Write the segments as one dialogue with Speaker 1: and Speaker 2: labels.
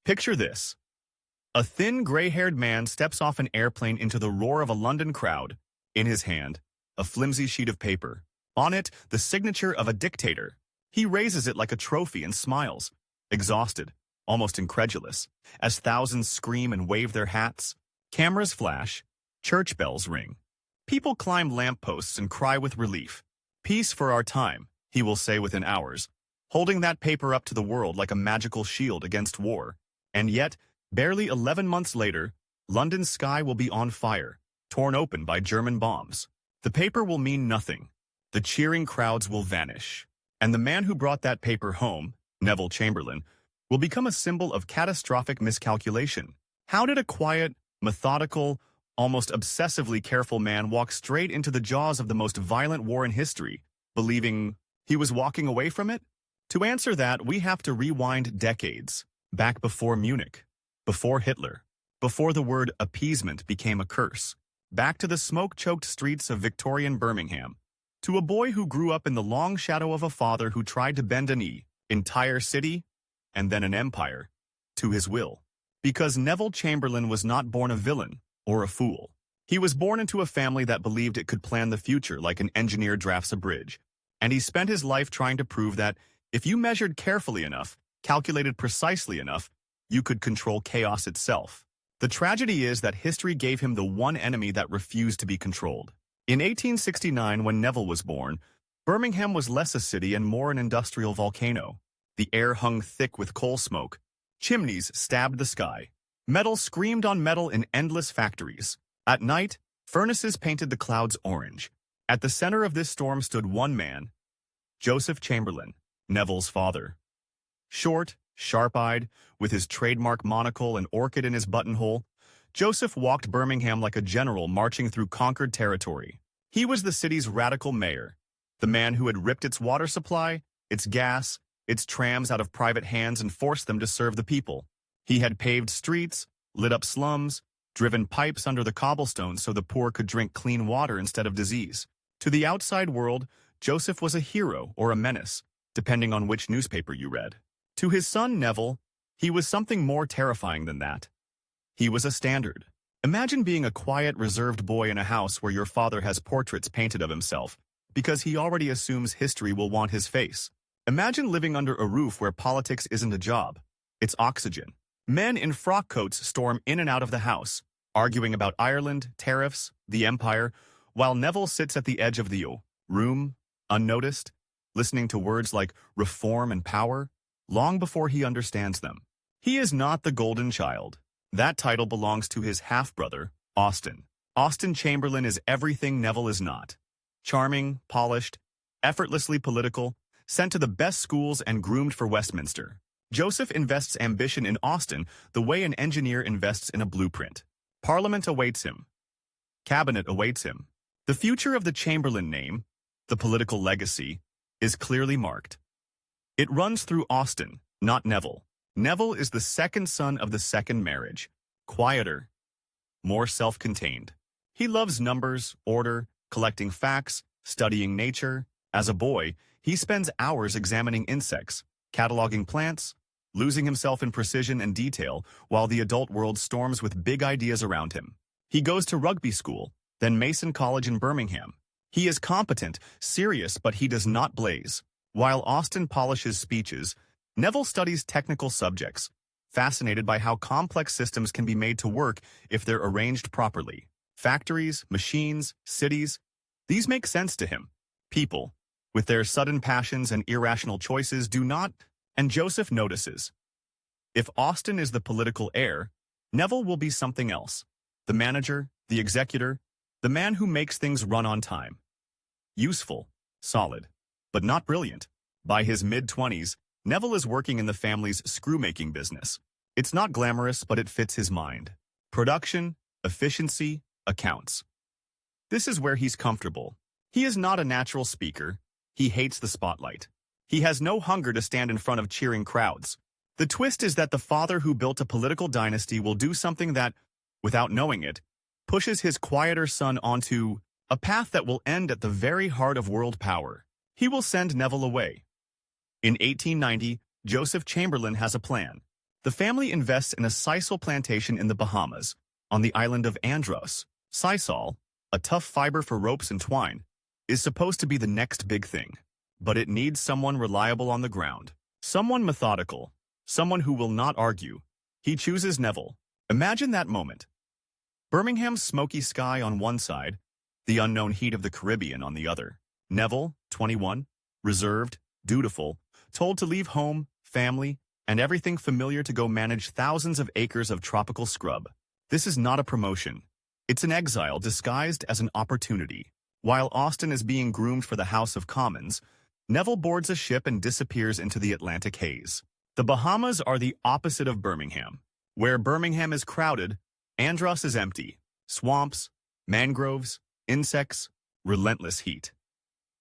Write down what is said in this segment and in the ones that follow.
Speaker 1: Picture this. A thin, gray-haired man steps off an airplane into the roar of a London crowd. In his hand, a flimsy sheet of paper. On it, the signature of a dictator. He raises it like a trophy and smiles, exhausted, almost incredulous, as thousands scream and wave their hats. Cameras flash, church bells ring. People climb lampposts and cry with relief. Peace for our time, he will say within hours, holding that paper up to the world like a magical shield against war. And yet, barely 11 months later, London's sky will be on fire, torn open by German bombs. The paper will mean nothing. The cheering crowds will vanish. And the man who brought that paper home, Neville Chamberlain, will become a symbol of catastrophic miscalculation. How did a quiet, methodical, almost obsessively careful man walk straight into the jaws of the most violent war in history, believing he was walking away from it? To answer that, we have to rewind decades, back before Munich, before Hitler, before the word appeasement became a curse, back to the smoke-choked streets of Victorian Birmingham, to a boy who grew up in the long shadow of a father who tried to bend a knee, entire city, and then an empire, to his will. Because Neville Chamberlain was not born a villain or a fool. He was born into a family that believed it could plan the future like an engineer drafts a bridge. And he spent his life trying to prove that if you measured carefully enough, calculated precisely enough, you could control chaos itself. The tragedy is that history gave him the one enemy that refused to be controlled. In 1869, when Neville was born, Birmingham was less a city and more an industrial volcano. The air hung thick with coal smoke. Chimneys stabbed the sky. Metal screamed on metal in endless factories. At night, furnaces painted the clouds orange. At the center of this storm stood one man, Joseph Chamberlain, Neville's father. Short, sharp-eyed, with his trademark monocle and orchid in his buttonhole, Joseph walked Birmingham like a general marching through conquered territory. He was the city's radical mayor, the man who had ripped its water supply, its gas, its trams out of private hands and forced them to serve the people. He had paved streets, lit up slums, driven pipes under the cobblestones so the poor could drink clean water instead of disease. To the outside world, Joseph was a hero or a menace, depending on which newspaper you read. To his son Neville, he was something more terrifying than that. He was a standard. Imagine being a quiet, reserved boy in a house where your father has portraits painted of himself, because he already assumes history will want his face. Imagine living under a roof where politics isn't a job. It's oxygen. Men in frock coats storm in and out of the house, arguing about Ireland, tariffs, the empire, while Neville sits at the edge of the room, unnoticed, listening to words like reform and power, long before he understands them. He is not the golden child. That title belongs to his half-brother, Austin. Austin Chamberlain is everything Neville is not. Charming, polished, effortlessly political, sent to the best schools and groomed for Westminster. Joseph invests ambition in Austin the way an engineer invests in a blueprint. Parliament awaits him. Cabinet awaits him. The future of the Chamberlain name, the political legacy, is clearly marked. It runs through Austin, not Neville. Neville is the second son of the second marriage, quieter, more self-contained. He loves numbers, order, collecting facts, studying nature. As a boy, he spends hours examining insects, cataloging plants, losing himself in precision and detail, while the adult world storms with big ideas around him. He goes to rugby school, then Mason College in Birmingham. He is competent, serious, but he does not blaze. While Austin polishes speeches, Neville studies technical subjects, fascinated by how complex systems can be made to work if they're arranged properly. Factories, machines, cities, these make sense to him. People, with their sudden passions and irrational choices, do not, and Joseph notices. If Austin is the political heir, Neville will be something else. The manager, the executor, the man who makes things run on time. Useful, solid, but not brilliant. By his mid-20s, Neville is working in the family's screw-making business. It's not glamorous, but it fits his mind. Production, efficiency, accounts. This is where he's comfortable. He is not a natural speaker. He hates the spotlight. He has no hunger to stand in front of cheering crowds. The twist is that the father who built a political dynasty will do something that, without knowing it, pushes his quieter son onto a path that will end at the very heart of world power. He will send Neville away. In 1890, Joseph Chamberlain has a plan. The family invests in a sisal plantation in the Bahamas, on the island of Andros. Sisal, a tough fiber for ropes and twine, is supposed to be the next big thing. But it needs someone reliable on the ground. Someone methodical. Someone who will not argue. He chooses Neville. Imagine that moment. Birmingham's smoky sky on one side, the unknown heat of the Caribbean on the other. Neville, 21, reserved, dutiful, told to leave home, family, and everything familiar to go manage thousands of acres of tropical scrub. This is not a promotion. It's an exile disguised as an opportunity. While Austen is being groomed for the House of Commons, Neville boards a ship and disappears into the Atlantic haze. The Bahamas are the opposite of Birmingham. Where Birmingham is crowded, Andros is empty. Swamps, mangroves, insects, relentless heat.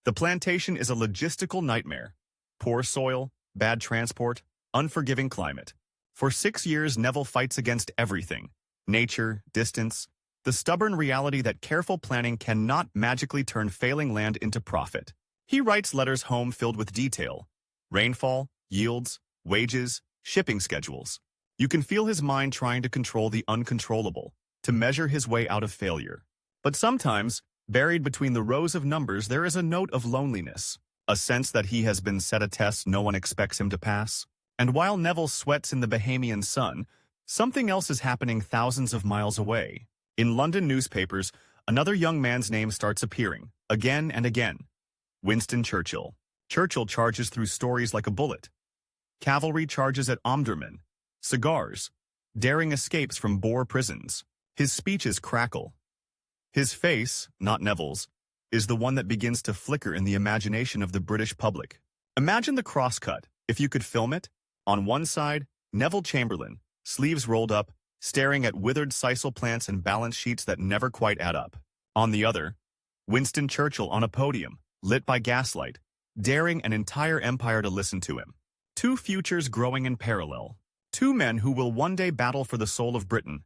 Speaker 1: The plantation is a logistical nightmare. Poor soil, bad transport, unforgiving climate. For 6 years, Neville fights against everything. Nature, distance, the stubborn reality that careful planning cannot magically turn failing land into profit. He writes letters home filled with detail. Rainfall, yields, wages, shipping schedules. You can feel his mind trying to control the uncontrollable, to measure his way out of failure. But sometimes, buried between the rows of numbers, there is a note of loneliness, a sense that he has been set a test no one expects him to pass. And while Neville sweats in the Bahamian sun, something else is happening thousands of miles away. In London newspapers, another young man's name starts appearing, again and again. Winston Churchill. Churchill charges through stories like a bullet. Cavalry charges at Omdurman. Cigars. Daring escapes from Boer prisons. His speeches crackle. His face, not Neville's, is the one that begins to flicker in the imagination of the British public. Imagine the crosscut, if you could film it. On one side, Neville Chamberlain, sleeves rolled up, staring at withered sisal plants and balance sheets that never quite add up. On the other, Winston Churchill on a podium, lit by gaslight, daring an entire empire to listen to him. Two futures growing in parallel. Two men who will one day battle for the soul of Britain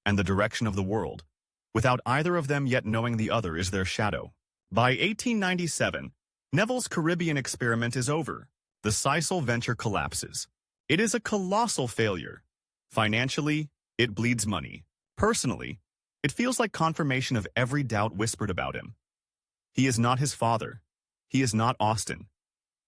Speaker 1: and the direction of the world, without either of them yet knowing the other is their shadow. By 1897, Neville's Caribbean experiment is over. The sisal venture collapses. It is a colossal failure. Financially, it bleeds money. Personally, it feels like confirmation of every doubt whispered about him. He is not his father. He is not Austen.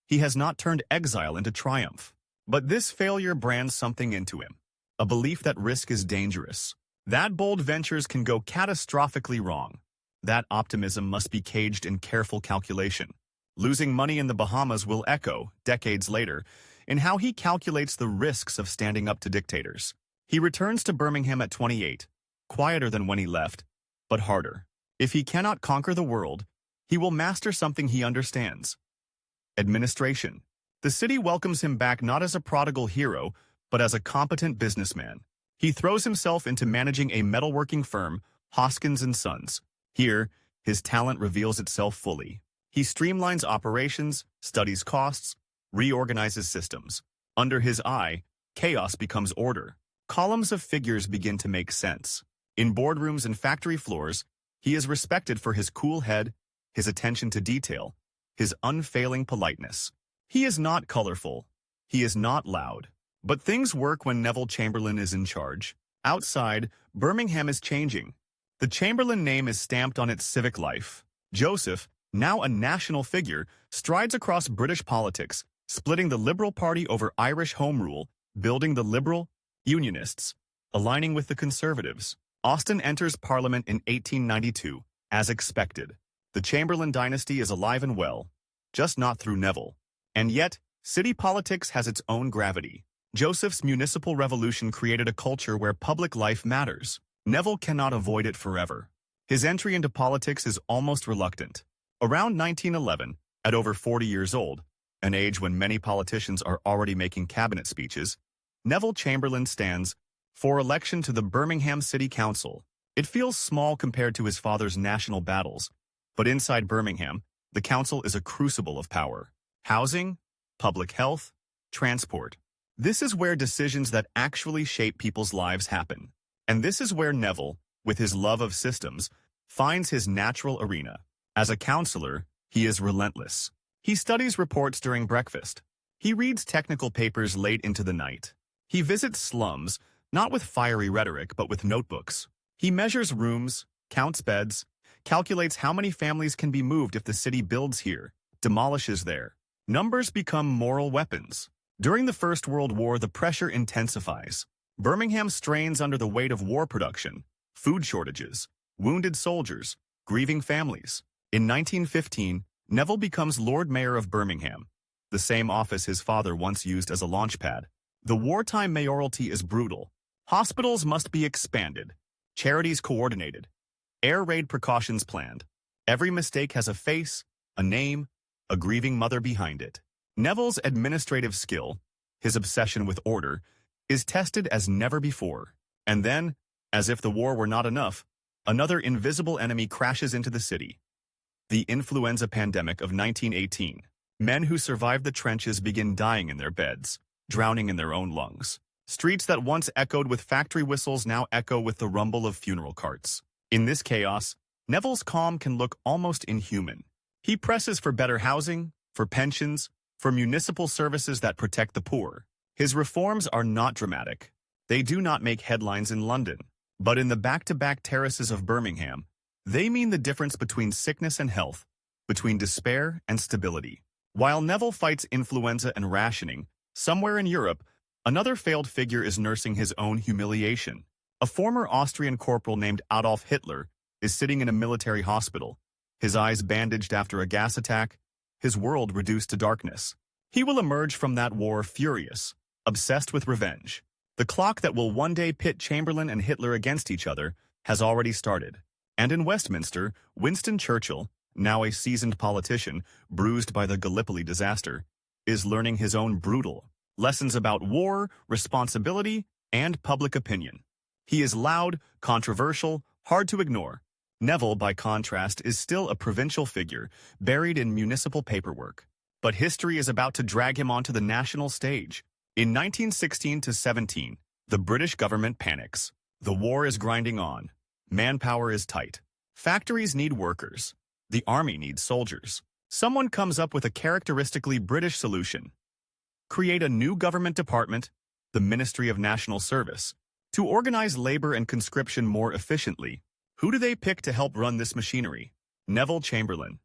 Speaker 1: He has not turned exile into triumph. But this failure brands something into him, a belief that risk is dangerous, that bold ventures can go catastrophically wrong. That optimism must be caged in careful calculation. Losing money in the Bahamas will echo, decades later, in how he calculates the risks of standing up to dictators. He returns to Birmingham at 28, quieter than when he left, but harder. If he cannot conquer the world, he will master something he understands. Administration. The city welcomes him back not as a prodigal hero, but as a competent businessman. He throws himself into managing a metalworking firm, Hoskins & Sons. Here, his talent reveals itself fully. He streamlines operations, studies costs, reorganizes systems. Under his eye, chaos becomes order. Columns of figures begin to make sense. In boardrooms and factory floors, he is respected for his cool head, his attention to detail, his unfailing politeness. He is not colorful. He is not loud. But things work when Neville Chamberlain is in charge. Outside, Birmingham is changing. The Chamberlain name is stamped on its civic life. Joseph, now a national figure, strides across British politics, splitting the Liberal Party over Irish Home Rule, building the Liberal Unionists, aligning with the Conservatives. Austen enters Parliament in 1892, as expected. The Chamberlain dynasty is alive and well, just not through Neville. And yet, city politics has its own gravity. Joseph's municipal revolution created a culture where public life matters. Neville cannot avoid it forever. His entry into politics is almost reluctant. Around 1911, at over 40 years old, an age when many politicians are already making cabinet speeches, Neville Chamberlain stands for election to the Birmingham City Council. It feels small compared to his father's national battles, but inside Birmingham, the council is a crucible of power. Housing, public health, transport. This is where decisions that actually shape people's lives happen. And this is where Neville, with his love of systems, finds his natural arena. As a counselor, he is relentless. He studies reports during breakfast. He reads technical papers late into the night. He visits slums, not with fiery rhetoric but with notebooks. He measures rooms, counts beds, calculates how many families can be moved if the city builds here, demolishes there. Numbers become moral weapons. During the First World War, the pressure intensifies. Birmingham strains under the weight of war production, food shortages, wounded soldiers, grieving families. In 1915, Neville becomes Lord Mayor of Birmingham, the same office his father once used as a launchpad. The wartime mayoralty is brutal. Hospitals must be expanded, charities coordinated, air raid precautions planned. Every mistake has a face, a name, a grieving mother behind it. Neville's administrative skill, his obsession with order, is tested as never before. And then, as if the war were not enough, another invisible enemy crashes into the city. The influenza pandemic of 1918. Men who survived the trenches begin dying in their beds, drowning in their own lungs. Streets that once echoed with factory whistles now echo with the rumble of funeral carts. In this chaos, Neville's calm can look almost inhuman. He presses for better housing, for pensions, for municipal services that protect the poor. His reforms are not dramatic. They do not make headlines in London. But in the back-to-back terraces of Birmingham, they mean the difference between sickness and health, between despair and stability. While Neville fights influenza and rationing, somewhere in Europe, another failed figure is nursing his own humiliation. A former Austrian corporal named Adolf Hitler is sitting in a military hospital, his eyes bandaged after a gas attack, his world reduced to darkness. He will emerge from that war furious, obsessed with revenge. The clock that will one day pit Chamberlain and Hitler against each other has already started. And in Westminster, Winston Churchill, now a seasoned politician, bruised by the Gallipoli disaster, is learning his own brutal lessons about war, responsibility, and public opinion. He is loud, controversial, hard to ignore. Neville, by contrast, is still a provincial figure, buried in municipal paperwork. But history is about to drag him onto the national stage. In 1916-17, the British government panics. The war is grinding on. Manpower is tight. Factories need workers. The army needs soldiers. Someone comes up with a characteristically British solution. Create a new government department, the Ministry of National Service, to organize labor and conscription more efficiently. Who do they pick to help run this machinery? Neville Chamberlain.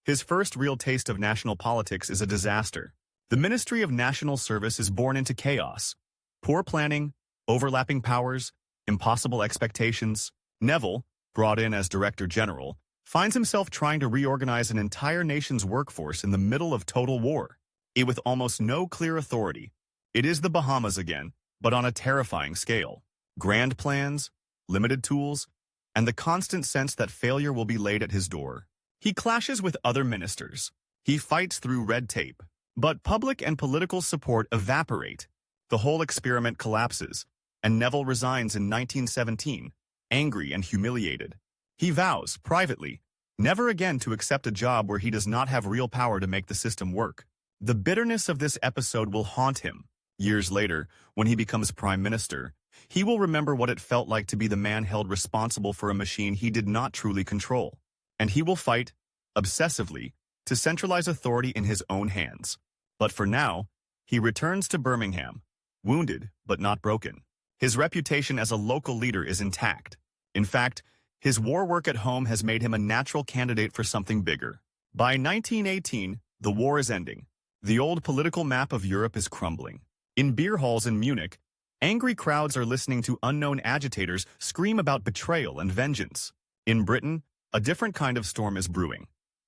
Speaker 1: His first real taste of national politics is a disaster. The Ministry of National Service is born into chaos. Poor planning, overlapping powers, impossible expectations. Neville, brought in as Director General, finds himself trying to reorganize an entire nation's workforce in the middle of total war. With almost no clear authority. It is the Bahamas again, but on a terrifying scale. Grand plans, limited tools, and the constant sense that failure will be laid at his door. He clashes with other ministers. He fights through red tape. But public and political support evaporate. The whole experiment collapses, and Neville resigns in 1917, angry and humiliated. He vows, privately, never again to accept a job where he does not have real power to make the system work. The bitterness of this episode will haunt him. Years later, when he becomes Prime Minister, he will remember what it felt like to be the man held responsible for a machine he did not truly control. And he will fight, obsessively, to centralize authority in his own hands. But for now, he returns to Birmingham, wounded but not broken. His reputation as a local leader is intact. In fact, his war work at home has made him a natural candidate for something bigger. By 1918, the war is ending. The old political map of Europe is crumbling. In beer halls in Munich, angry crowds are listening to unknown agitators scream about betrayal and vengeance. In Britain, a different kind of storm is brewing.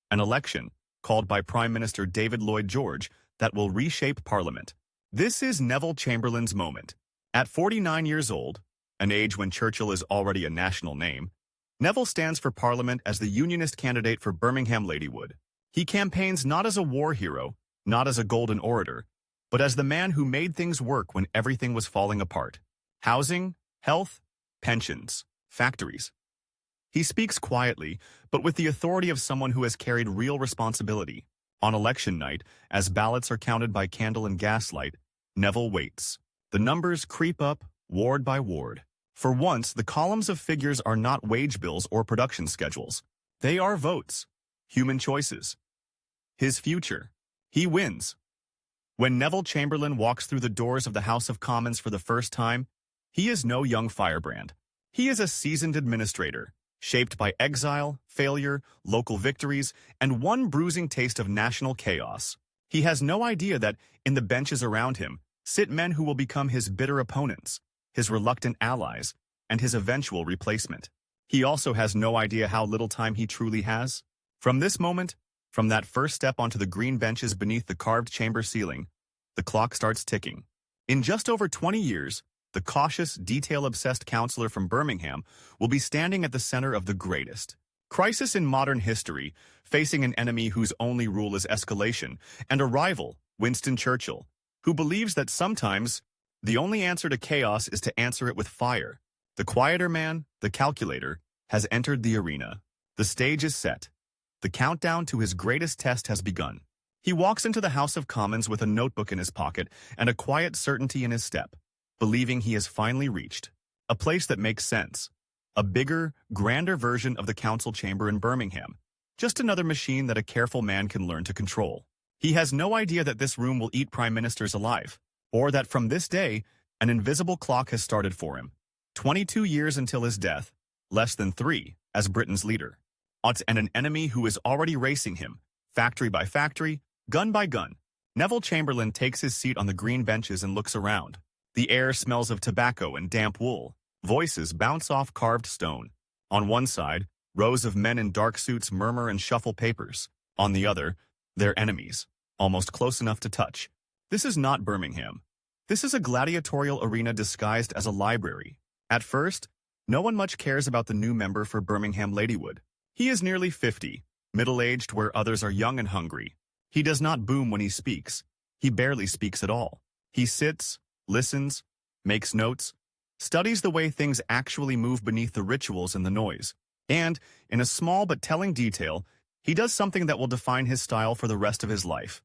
Speaker 1: An election, called by Prime Minister David Lloyd George, that will reshape Parliament. This is Neville Chamberlain's moment. At 49 years old, an age when Churchill is already a national name, Neville stands for Parliament as the Unionist candidate for Birmingham Ladywood. He campaigns not as a war hero, not as a golden orator, but as the man who made things work when everything was falling apart. Housing, health, pensions, factories. He speaks quietly, but with the authority of someone who has carried real responsibility. On election night, as ballots are counted by candle and gaslight, Neville waits. The numbers creep up, ward by ward. For once, the columns of figures are not wage bills or production schedules. They are votes, human choices. His future. He wins. When Neville Chamberlain walks through the doors of the House of Commons for the first time, he is no young firebrand. He is a seasoned administrator, shaped by exile, failure, local victories, and one bruising taste of national chaos. He has no idea that, in the benches around him, sit men who will become his bitter opponents, his reluctant allies, and his eventual replacement. He also has no idea how little time he truly has. From this moment, from that first step onto the green benches beneath the carved chamber ceiling, the clock starts ticking. In just over 20 years, the cautious, detail-obsessed counselor from Birmingham will be standing at the center of the greatest crisis in modern history, facing an enemy whose only rule is escalation, and a rival, Winston Churchill, who believes that sometimes the only answer to chaos is to answer it with fire. The quieter man, the calculator, has entered the arena. The stage is set. The countdown to his greatest test has begun. He walks into the House of Commons with a notebook in his pocket and a quiet certainty in his step, believing he has finally reached a place that makes sense. A bigger, grander version of the council chamber in Birmingham. Just another machine that a careful man can learn to control. He has no idea that this room will eat prime ministers alive, or that from this day, an invisible clock has started for him. 22 years until his death, less than 3, as Britain's leader. And an enemy who is already racing him, factory by factory, gun by gun. Neville Chamberlain takes his seat on the green benches and looks around. The air smells of tobacco and damp wool. Voices bounce off carved stone. On one side, rows of men in dark suits murmur and shuffle papers. On the other, their enemies, almost close enough to touch. This is not Birmingham. This is a gladiatorial arena disguised as a library. At first, no one much cares about the new member for Birmingham Ladywood. He is nearly 50, middle-aged where others are young and hungry. He does not boom when he speaks. He barely speaks at all. He sits, listens, makes notes, studies the way things actually move beneath the rituals and the noise. And, in a small but telling detail, he does something that will define his style for the rest of his life.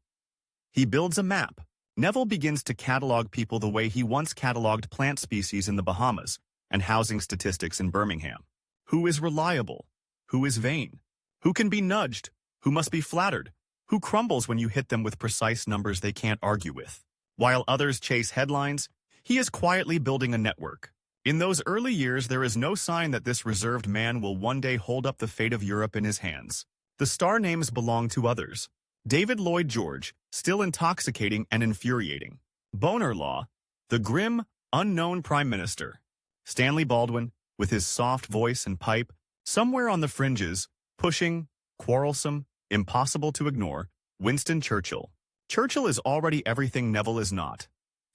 Speaker 1: He builds a map. Neville begins to catalog people the way he once cataloged plant species in the Bahamas and housing statistics in Birmingham. Who is reliable? Who is vain? Who can be nudged? Who must be flattered? Who crumbles when you hit them with precise numbers they can't argue with? While others chase headlines, he is quietly building a network. In those early years, there is no sign that this reserved man will one day hold up the fate of Europe in his hands. The star names belong to others. David Lloyd George, still intoxicating and infuriating. Bonar Law, the grim, unknown prime minister. Stanley Baldwin, with his soft voice and pipe, somewhere on the fringes, pushing, quarrelsome, impossible to ignore, Winston Churchill. Churchill is already everything Neville is not.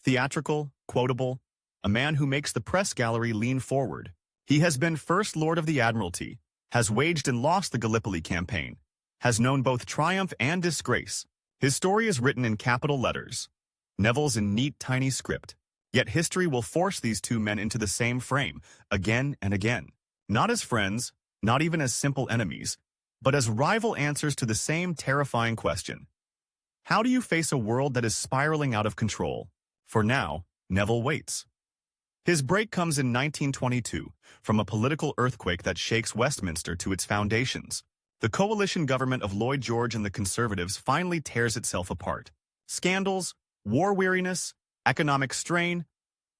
Speaker 1: Theatrical, quotable, a man who makes the press gallery lean forward. He has been First Lord of the Admiralty, has waged and lost the Gallipoli campaign, has known both triumph and disgrace. His story is written in capital letters. Neville's in neat, tiny script. Yet history will force these two men into the same frame, again and again. Not as friends, not even as simple enemies, but as rival answers to the same terrifying question. How do you face a world that is spiraling out of control? For now, Neville waits. His break comes in 1922, from a political earthquake that shakes Westminster to its foundations. The coalition government of Lloyd George and the Conservatives finally tears itself apart. Scandals, war weariness, economic strain,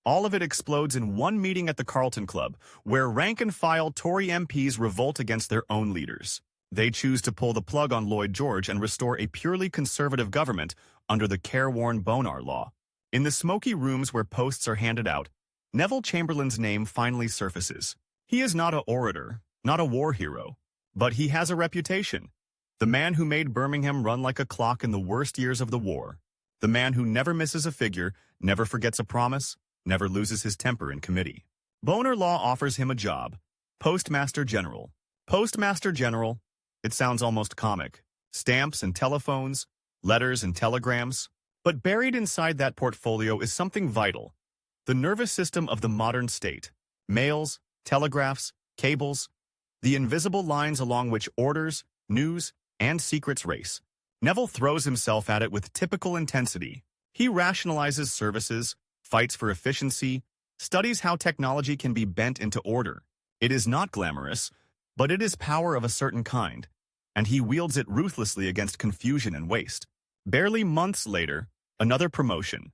Speaker 1: all of it explodes in one meeting at the Carlton Club, where rank-and-file Tory MPs revolt against their own leaders. They choose to pull the plug on Lloyd George and restore a purely conservative government under the careworn Bonar Law. In the smoky rooms where posts are handed out, Neville Chamberlain's name finally surfaces. He is not an orator, not a war hero, but he has a reputation. The man who made Birmingham run like a clock in the worst years of the war. The man who never misses a figure, never forgets a promise, never loses his temper in committee. Bonar Law offers him a job. Postmaster General. Postmaster General. It sounds almost comic. Stamps and telephones, letters and telegrams. But buried inside that portfolio is something vital. The nervous system of the modern state. Mails, telegraphs, cables. The invisible lines along which orders, news, and secrets race. Neville throws himself at it with typical intensity. He rationalizes services, fights for efficiency, studies how technology can be bent into order. It is not glamorous, but it is power of a certain kind, and he wields it ruthlessly against confusion and waste. Barely months later, Another promotion.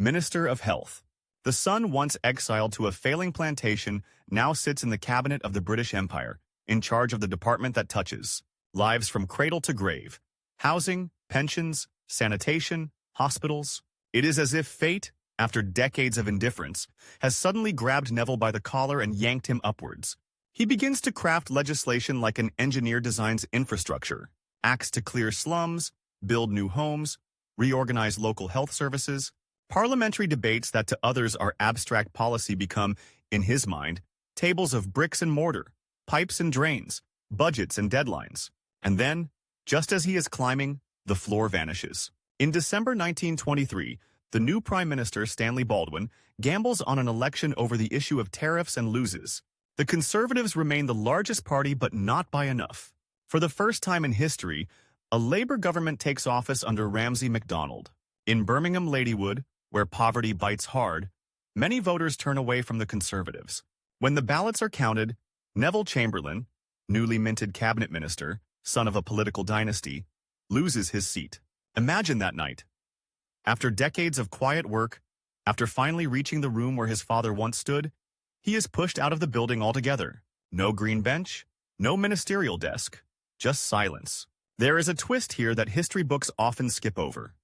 Speaker 1: Minister of Health. The son, once exiled to a failing plantation, now sits in the cabinet of the British Empire, in charge of the department that touches lives from cradle to grave. Housing, pensions, sanitation, hospitals. It is as if fate, after decades of indifference, has suddenly grabbed Neville by the collar and yanked him upwards. He begins to craft legislation like an engineer designs infrastructure, acts to clear slums, build new homes, reorganize local health services. Parliamentary debates that to others are abstract policy become, in his mind, tables of bricks and mortar, pipes and drains, budgets and deadlines. And then, just as he is climbing, the floor vanishes. In December 1923, the new Prime Minister, Stanley Baldwin, gambles on an election over the issue of tariffs and loses. The Conservatives remain the largest party, but not by enough. For the first time in history, a Labour government takes office under Ramsay MacDonald. In Birmingham Ladywood, where poverty bites hard, many voters turn away from the Conservatives. When the ballots are counted, Neville Chamberlain, newly minted cabinet minister, son of a political dynasty, loses his seat. Imagine that night. After decades of quiet work, after finally reaching the room where his father once stood, he is pushed out of the building altogether. No green bench, no ministerial desk, just silence. There is a twist here that history books often skip over.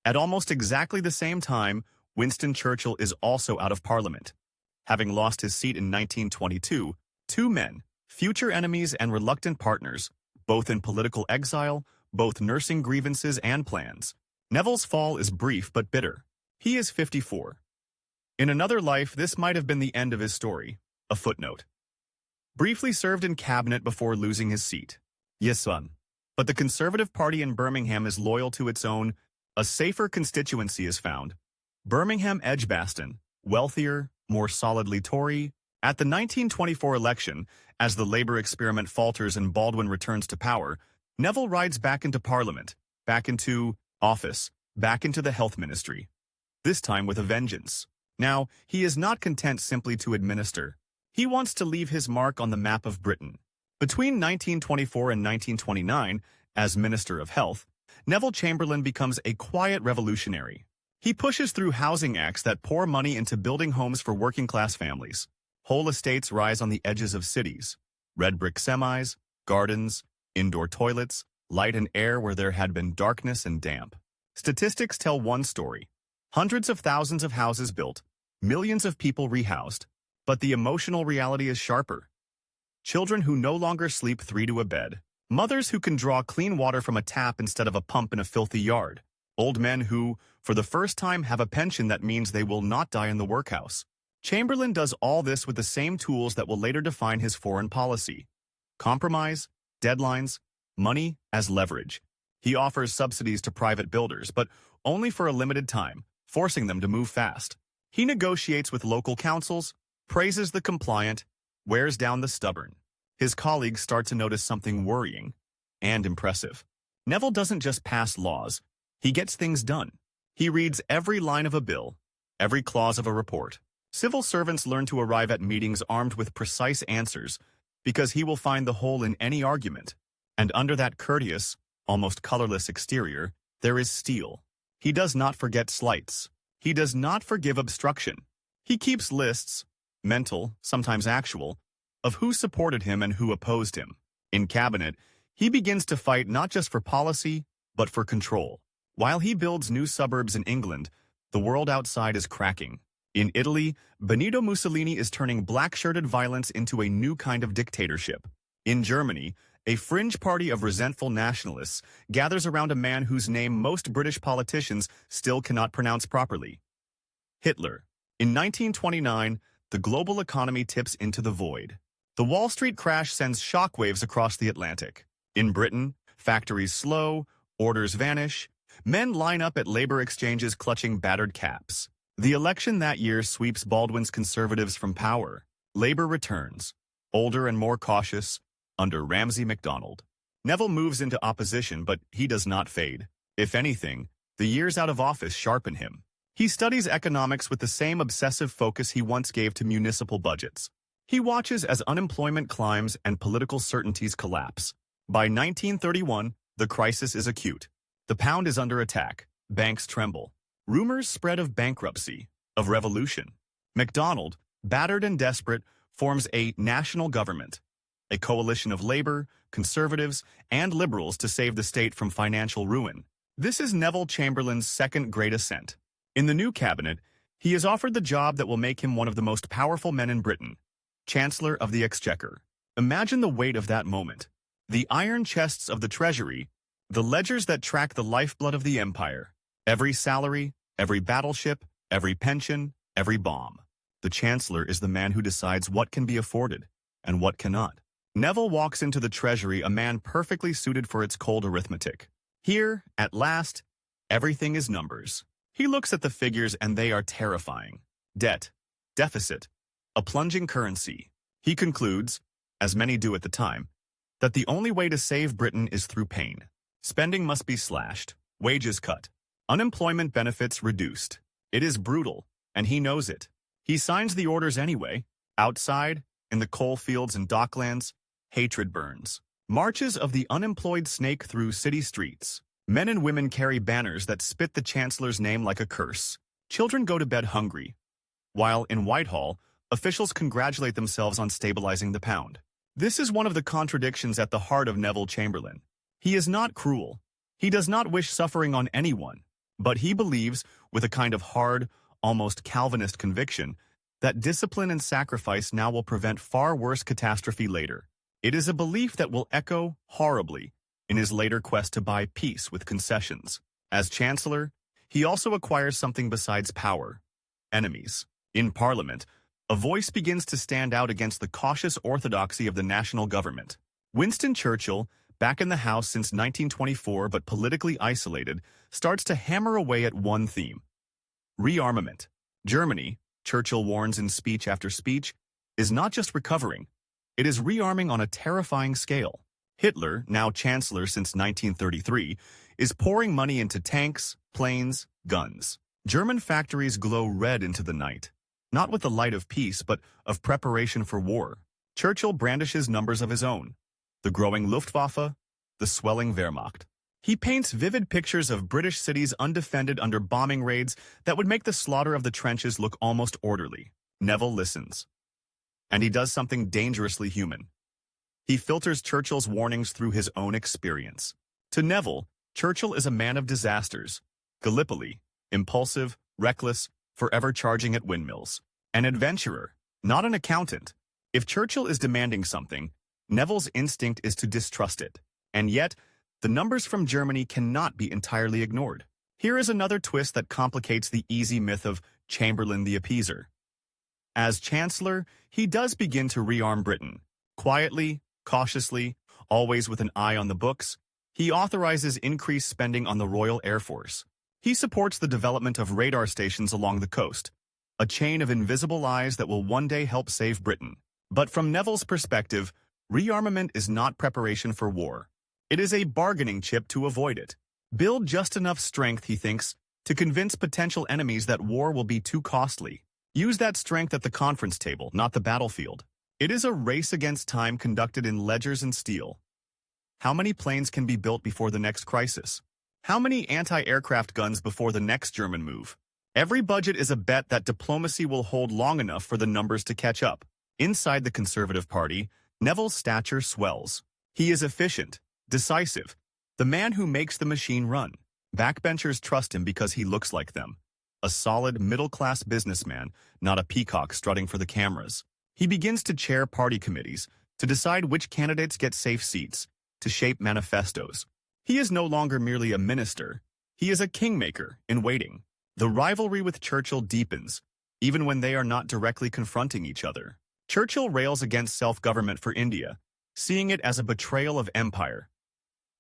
Speaker 1: At almost exactly the same time, Winston Churchill is also out of Parliament. Having lost his seat in 1922, two men, future enemies and reluctant partners, both in political exile, both nursing grievances and plans. Neville's fall is brief but bitter. He is 54. In another life, this might have been the end of his story. A footnote. Briefly served in cabinet before losing his seat. Yes, son. But the Conservative Party in Birmingham is loyal to its own. A safer constituency is found. Birmingham Edgbaston, wealthier, more solidly Tory. At the 1924 election, as the Labour experiment falters and Baldwin returns to power, Neville rides back into Parliament, back into office, back into the health ministry. This time with a vengeance. Now, he is not content simply to administer. He wants to leave his mark on the map of Britain. Between 1924 and 1929, as Minister of Health, Neville Chamberlain becomes a quiet revolutionary. He pushes through housing acts that pour money into building homes for working-class families. Whole estates rise on the edges of cities. Red brick semis, gardens, indoor toilets, light and air where there had been darkness and damp. Statistics tell one story. Hundreds of thousands of houses built, millions of people rehoused. But the emotional reality is sharper. Children who no longer sleep 3 to a bed. Mothers who can draw clean water from a tap instead of a pump in a filthy yard. Old men who, for the first time, have a pension that means they will not die in the workhouse. Chamberlain does all this with the same tools that will later define his foreign policy. Compromise, deadlines, money as leverage. He offers subsidies to private builders, but only for a limited time, forcing them to move fast. He negotiates with local councils, praises the compliant, wears down the stubborn. His colleagues start to notice something worrying and impressive. Neville doesn't just pass laws, he gets things done. He reads every line of a bill, every clause of a report. Civil servants learn to arrive at meetings armed with precise answers because he will find the hole in any argument. And under that courteous, almost colorless exterior, there is steel. He does not forget slights. He does not forgive obstruction. He keeps lists, mental, sometimes actual, of who supported him and who opposed him. In cabinet, he begins to fight not just for policy, but for control. While he builds new suburbs in England, the world outside is cracking. In Italy, Benito Mussolini is turning black-shirted violence into a new kind of dictatorship. In Germany, a fringe party of resentful nationalists gathers around a man whose name most British politicians still cannot pronounce properly. Hitler. In 1929, the global economy tips into the void. The Wall Street crash sends shockwaves across the Atlantic. In Britain, factories slow, orders vanish, men line up at labor exchanges clutching battered caps. The election that year sweeps Baldwin's Conservatives from power. Labor returns, older and more cautious, under Ramsay MacDonald. Neville moves into opposition, but he does not fade. If anything, the years out of office sharpen him. He studies economics with the same obsessive focus he once gave to municipal budgets. He watches as unemployment climbs and political certainties collapse. By 1931, the crisis is acute. The pound is under attack. Banks tremble. Rumors spread of bankruptcy, of revolution. MacDonald, battered and desperate, forms a national government, a coalition of labor, conservatives, and liberals to save the state from financial ruin. This is Neville Chamberlain's second great ascent. In the new cabinet, he is offered the job that will make him one of the most powerful men in Britain, Chancellor of the Exchequer. Imagine the weight of that moment. The iron chests of the Treasury, the ledgers that track the lifeblood of the empire. Every salary, every battleship, every pension, every bomb. The Chancellor is the man who decides what can be afforded and what cannot. Neville walks into the Treasury a man perfectly suited for its cold arithmetic. Here, at last, everything is numbers. He looks at the figures and they are terrifying. Debt, deficit, a plunging currency. He concludes, as many do at the time, that the only way to save Britain is through pain. Spending must be slashed, wages cut, unemployment benefits reduced. It is brutal, and he knows it. He signs the orders anyway. Outside, in the coal fields and docklands, hatred burns. Marches of the unemployed snake through city streets. Men and women carry banners that spit the Chancellor's name like a curse. Children go to bed hungry, while in Whitehall, officials congratulate themselves on stabilizing the pound. This is one of the contradictions at the heart of Neville Chamberlain. He is not cruel. He does not wish suffering on anyone, but he believes, with a kind of hard, almost Calvinist conviction, that discipline and sacrifice now will prevent far worse catastrophe later. It is a belief that will echo horribly in his later quest to buy peace with concessions. As Chancellor, he also acquires something besides power: enemies. In Parliament, a voice begins to stand out against the cautious orthodoxy of the national government. Winston Churchill, back in the House since 1924 but politically isolated, starts to hammer away at one theme: rearmament. Germany, Churchill warns in speech after speech, is not just recovering, it is rearming on a terrifying scale. Hitler, now Chancellor since 1933, is pouring money into tanks, planes, guns. German factories glow red into the night, not with the light of peace but of preparation for war. Churchill brandishes numbers of his own: the growing Luftwaffe, the swelling Wehrmacht. He paints vivid pictures of British cities undefended under bombing raids that would make the slaughter of the trenches look almost orderly. Neville listens. And he does something dangerously human. He filters Churchill's warnings through his own experience. To Neville, Churchill is a man of disasters, Gallipoli, impulsive, reckless, forever charging at windmills. An adventurer, not an accountant. If Churchill is demanding something, Neville's instinct is to distrust it. And yet, the numbers from Germany cannot be entirely ignored. Here is another twist that complicates the easy myth of Chamberlain the Appeaser. As Chancellor, he does begin to rearm Britain. Quietly, cautiously, always with an eye on the books, he authorizes increased spending on the Royal Air Force. He supports the development of radar stations along the coast, a chain of invisible eyes that will one day help save Britain. But from Neville's perspective, rearmament is not preparation for war. It is a bargaining chip to avoid it. Build just enough strength, he thinks, to convince potential enemies that war will be too costly. Use that strength at the conference table, not the battlefield. It is a race against time conducted in ledgers and steel. How many planes can be built before the next crisis? How many anti-aircraft guns before the next German move? Every budget is a bet that diplomacy will hold long enough for the numbers to catch up. Inside the Conservative Party, Neville's stature swells. He is efficient, decisive, the man who makes the machine run. Backbenchers trust him because he looks like them. A solid, middle-class businessman, not a peacock strutting for the cameras. He begins to chair party committees, to decide which candidates get safe seats, to shape manifestos. He is no longer merely a minister. He is a kingmaker in waiting. The rivalry with Churchill deepens, even when they are not directly confronting each other. Churchill rails against self-government for India, seeing it as a betrayal of empire.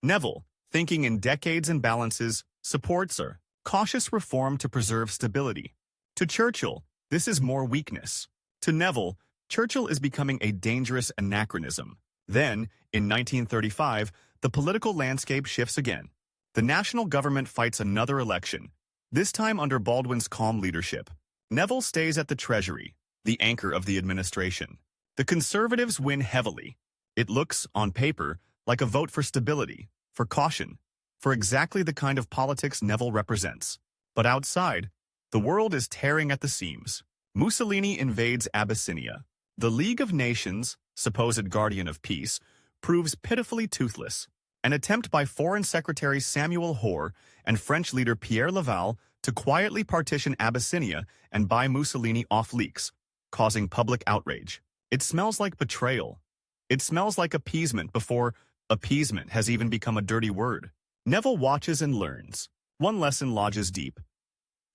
Speaker 1: Neville, thinking in decades and balances, supports a cautious reform to preserve stability. To Churchill, this is more weakness. To Neville, Churchill is becoming a dangerous anachronism. Then, in 1935, the political landscape shifts again. The national government fights another election, this time under Baldwin's calm leadership. Neville stays at the Treasury, the anchor of the administration. The Conservatives win heavily. It looks, on paper, like a vote for stability, for caution. for exactly the kind of politics Neville represents. But outside, the world is tearing at the seams. Mussolini invades Abyssinia. The League of Nations, supposed guardian of peace, proves pitifully toothless. An attempt by Foreign Secretary Samuel Hoare and French leader Pierre Laval to quietly partition Abyssinia and buy Mussolini off leaks, causing public outrage. It smells like betrayal. It smells like appeasement before appeasement has even become a dirty word. Neville watches and learns. One lesson lodges deep.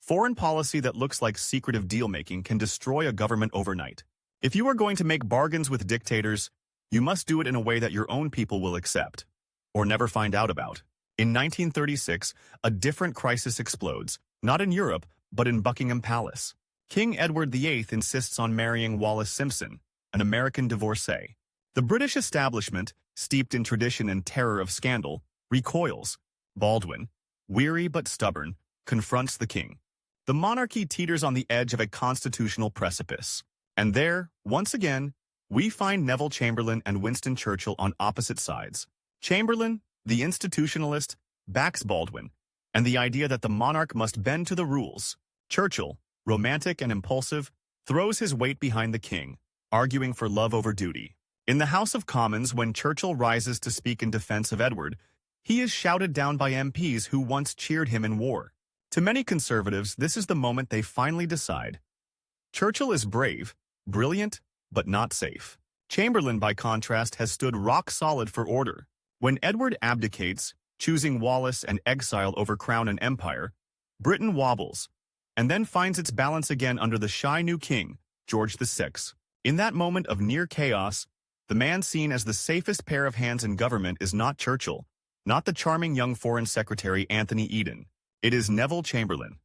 Speaker 1: Foreign policy that looks like secretive deal-making can destroy a government overnight. If you are going to make bargains with dictators, you must do it in a way that your own people will accept, or never find out about. In 1936, a different crisis explodes, not in Europe, but in Buckingham Palace. King Edward VIII insists on marrying Wallis Simpson, an American divorcee. The British establishment, steeped in tradition and terror of scandal, recoils. Baldwin, weary but stubborn, confronts the king. The monarchy teeters on the edge of a constitutional precipice. And there, once again, we find Neville Chamberlain and Winston Churchill on opposite sides. Chamberlain, the institutionalist, backs Baldwin, and the idea that the monarch must bend to the rules. Churchill, romantic and impulsive, throws his weight behind the king, arguing for love over duty. In the House of Commons, when Churchill rises to speak in defense of Edward, he is shouted down by MPs who once cheered him in war. To many conservatives, this is the moment they finally decide. Churchill is brave, brilliant, but not safe. Chamberlain, by contrast, has stood rock solid for order. When Edward abdicates, choosing Wallis and exile over crown and empire, Britain wobbles, and then finds its balance again under the shy new king, George VI. In that moment of near chaos, the man seen as the safest pair of hands in government is not Churchill, not the charming young Foreign Secretary Anthony Eden. It is Neville Chamberlain.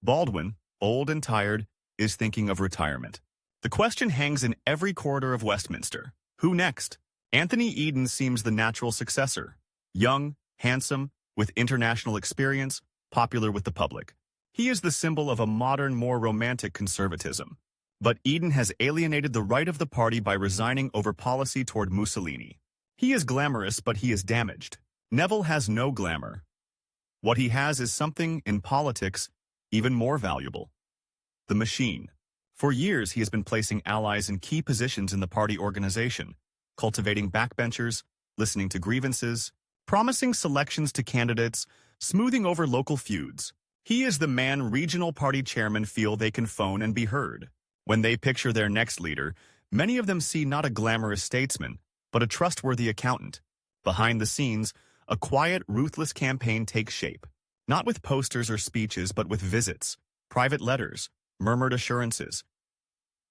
Speaker 1: Baldwin, old and tired, is thinking of retirement. The question hangs in every corridor of Westminster. Who next? Anthony Eden seems the natural successor. Young, handsome, with international experience, popular with the public. He is the symbol of a modern, more romantic conservatism. But Eden has alienated the right of the party by resigning over policy toward Mussolini. He is glamorous, but he is damaged. Neville has no glamour. What he has is something, in politics, even more valuable. The machine. For years, he has been placing allies in key positions in the party organization, cultivating backbenchers, listening to grievances, promising selections to candidates, smoothing over local feuds. He is the man regional party chairmen feel they can phone and be heard. When they picture their next leader, many of them see not a glamorous statesman, but a trustworthy accountant. Behind the scenes, a quiet, ruthless campaign takes shape, not with posters or speeches, but with visits, private letters, murmured assurances.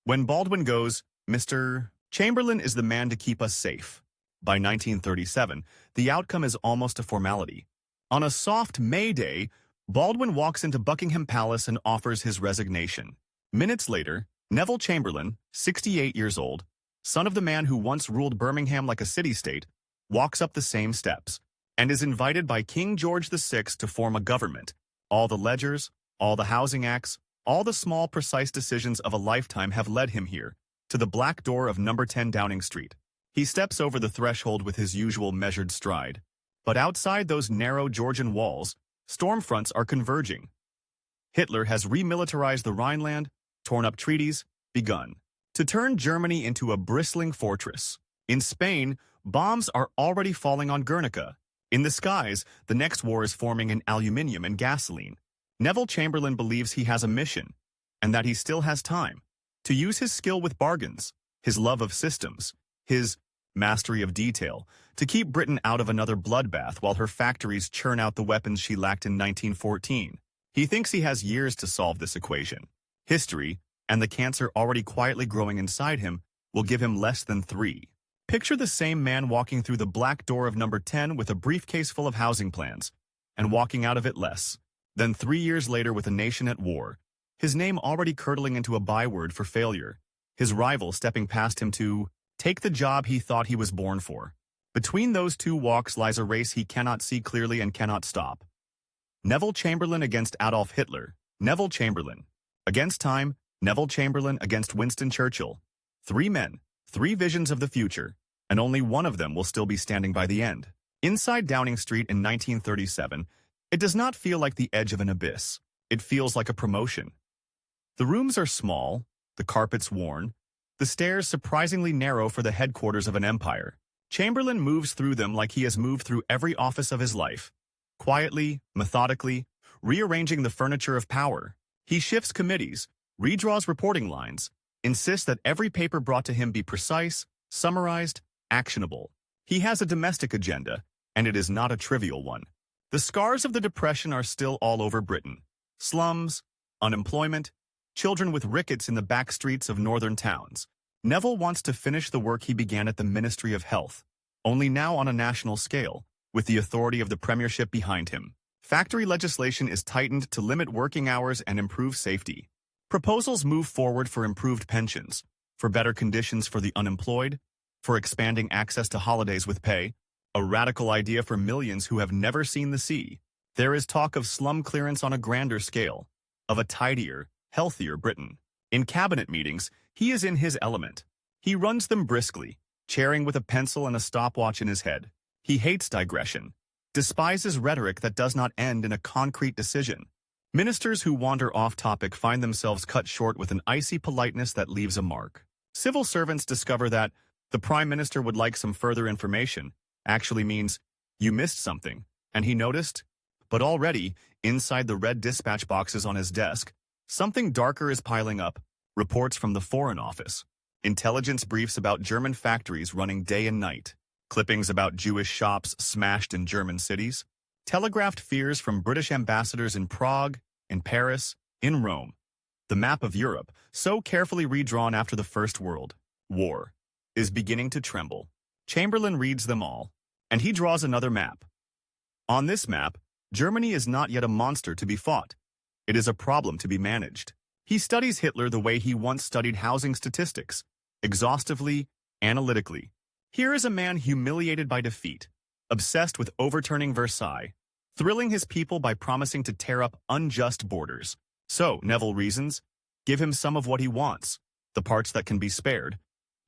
Speaker 1: When Baldwin goes, Mr. Chamberlain is the man to keep us safe. By 1937, the outcome is almost a formality. On a soft May day, Baldwin walks into Buckingham Palace and offers his resignation. Minutes later, Neville Chamberlain, 68 years old, son of the man who once ruled Birmingham like a city-state, walks up the same steps and is invited by King George VI to form a government. All the ledgers, all the housing acts, all the small, precise decisions of a lifetime have led him here, to the black door of number 10 Downing Street. He steps over the threshold with his usual measured stride. But outside those narrow Georgian walls, storm fronts are converging. Hitler has remilitarized the Rhineland, torn up treaties, begun to turn Germany into a bristling fortress. In Spain, bombs are already falling on Guernica. In the skies, the next war is forming in aluminium and gasoline. Neville Chamberlain believes he has a mission, and that he still has time to use his skill with bargains, his love of systems, his mastery of detail, to keep Britain out of another bloodbath while her factories churn out the weapons she lacked in 1914. He thinks he has years to solve this equation. History, and the cancer already quietly growing inside him, will give him less than 3. Picture the same man walking through the black door of number 10 with a briefcase full of housing plans, and walking out of it less than 3 years later with a nation at war, his name already curdling into a byword for failure, his rival stepping past him to take the job he thought he was born for. Between those two walks lies a race he cannot see clearly and cannot stop. Neville Chamberlain against Adolf Hitler. Neville Chamberlain. Against time, Neville Chamberlain against Winston Churchill. 3 men, 3 visions of the future, and only one of them will still be standing by the end. Inside Downing Street in 1937, it does not feel like the edge of an abyss. It feels like a promotion. The rooms are small, the carpets worn, the stairs surprisingly narrow for the headquarters of an empire. Chamberlain moves through them like he has moved through every office of his life, quietly, methodically, rearranging the furniture of power. He shifts committees, redraws reporting lines, insists that every paper brought to him be precise, summarized, actionable. He has a domestic agenda, and it is not a trivial one. The scars of the Depression are still all over Britain. Slums, unemployment, children with rickets in the back streets of northern towns. Neville wants to finish the work he began at the Ministry of Health, only now on a national scale, with the authority of the Premiership behind him. Factory legislation is tightened to limit working hours and improve safety. Proposals move forward for improved pensions, for better conditions for the unemployed, for expanding access to holidays with pay, a radical idea for millions who have never seen the sea. There is talk of slum clearance on a grander scale, of a tidier, healthier Britain. In cabinet meetings, he is in his element. He runs them briskly, chairing with a pencil and a stopwatch in his head. He hates digression, despises rhetoric that does not end in a concrete decision. Ministers who wander off topic find themselves cut short with an icy politeness that leaves a mark. Civil servants discover that the Prime Minister would like some further information actually means you missed something, and he noticed. But already, inside the red dispatch boxes on his desk, something darker is piling up. Reports from the Foreign Office, intelligence briefs about German factories running day and night, clippings about Jewish shops smashed in German cities, telegraphed fears from British ambassadors in Prague, in Paris, in Rome. The map of Europe, so carefully redrawn after the First World War, is beginning to tremble. Chamberlain reads them all, and he draws another map. On this map, Germany is not yet a monster to be fought. It is a problem to be managed. He studies Hitler the way he once studied housing statistics, exhaustively, analytically. Here is a man humiliated by defeat, obsessed with overturning Versailles, thrilling his people by promising to tear up unjust borders. So, Neville reasons, give him some of what he wants, the parts that can be spared,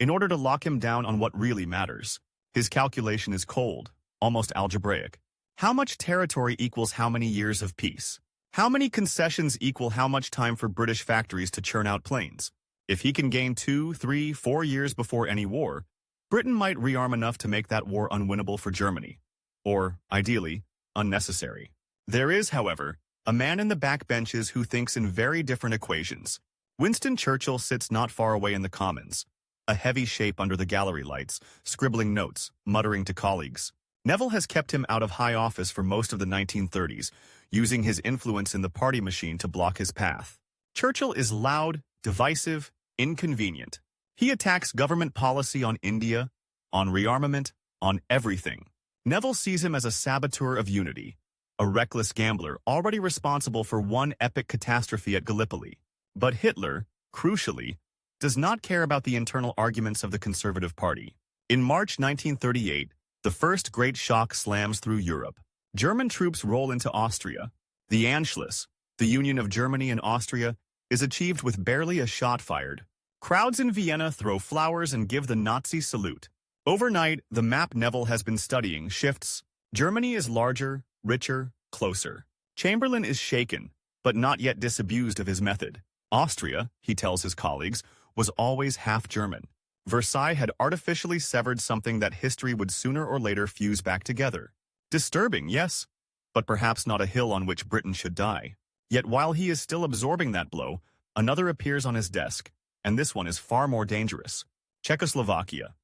Speaker 1: in order to lock him down on what really matters. His calculation is cold, almost algebraic. How much territory equals how many years of peace? How many concessions equal how much time for British factories to churn out planes? If he can gain 2, 3, 4 years before any war, Britain might rearm enough to make that war unwinnable for Germany. Or, ideally, unnecessary. There is, however, a man in the backbenches who thinks in very different equations. Winston Churchill sits not far away in the Commons, a heavy shape under the gallery lights, scribbling notes, muttering to colleagues. Neville has kept him out of high office for most of the 1930s, using his influence in the party machine to block his path. Churchill is loud, divisive, inconvenient. He attacks government policy on India, on rearmament, on everything. Neville sees him as a saboteur of unity, a reckless gambler already responsible for one epic catastrophe at Gallipoli. But Hitler, crucially, does not care about the internal arguments of the Conservative Party. In March 1938, the first great shock slams through Europe. German troops roll into Austria. The Anschluss, the union of Germany and Austria, is achieved with barely a shot fired. Crowds in Vienna throw flowers and give the Nazi salute. Overnight, the map Neville has been studying shifts. Germany is larger, richer, closer. Chamberlain is shaken, but not yet disabused of his method. Austria, he tells his colleagues, was always half German. Versailles had artificially severed something that history would sooner or later fuse back together. Disturbing, yes, but perhaps not a hill on which Britain should die. Yet while he is still absorbing that blow, another appears on his desk, and this one is far more dangerous. Czechoslovakia.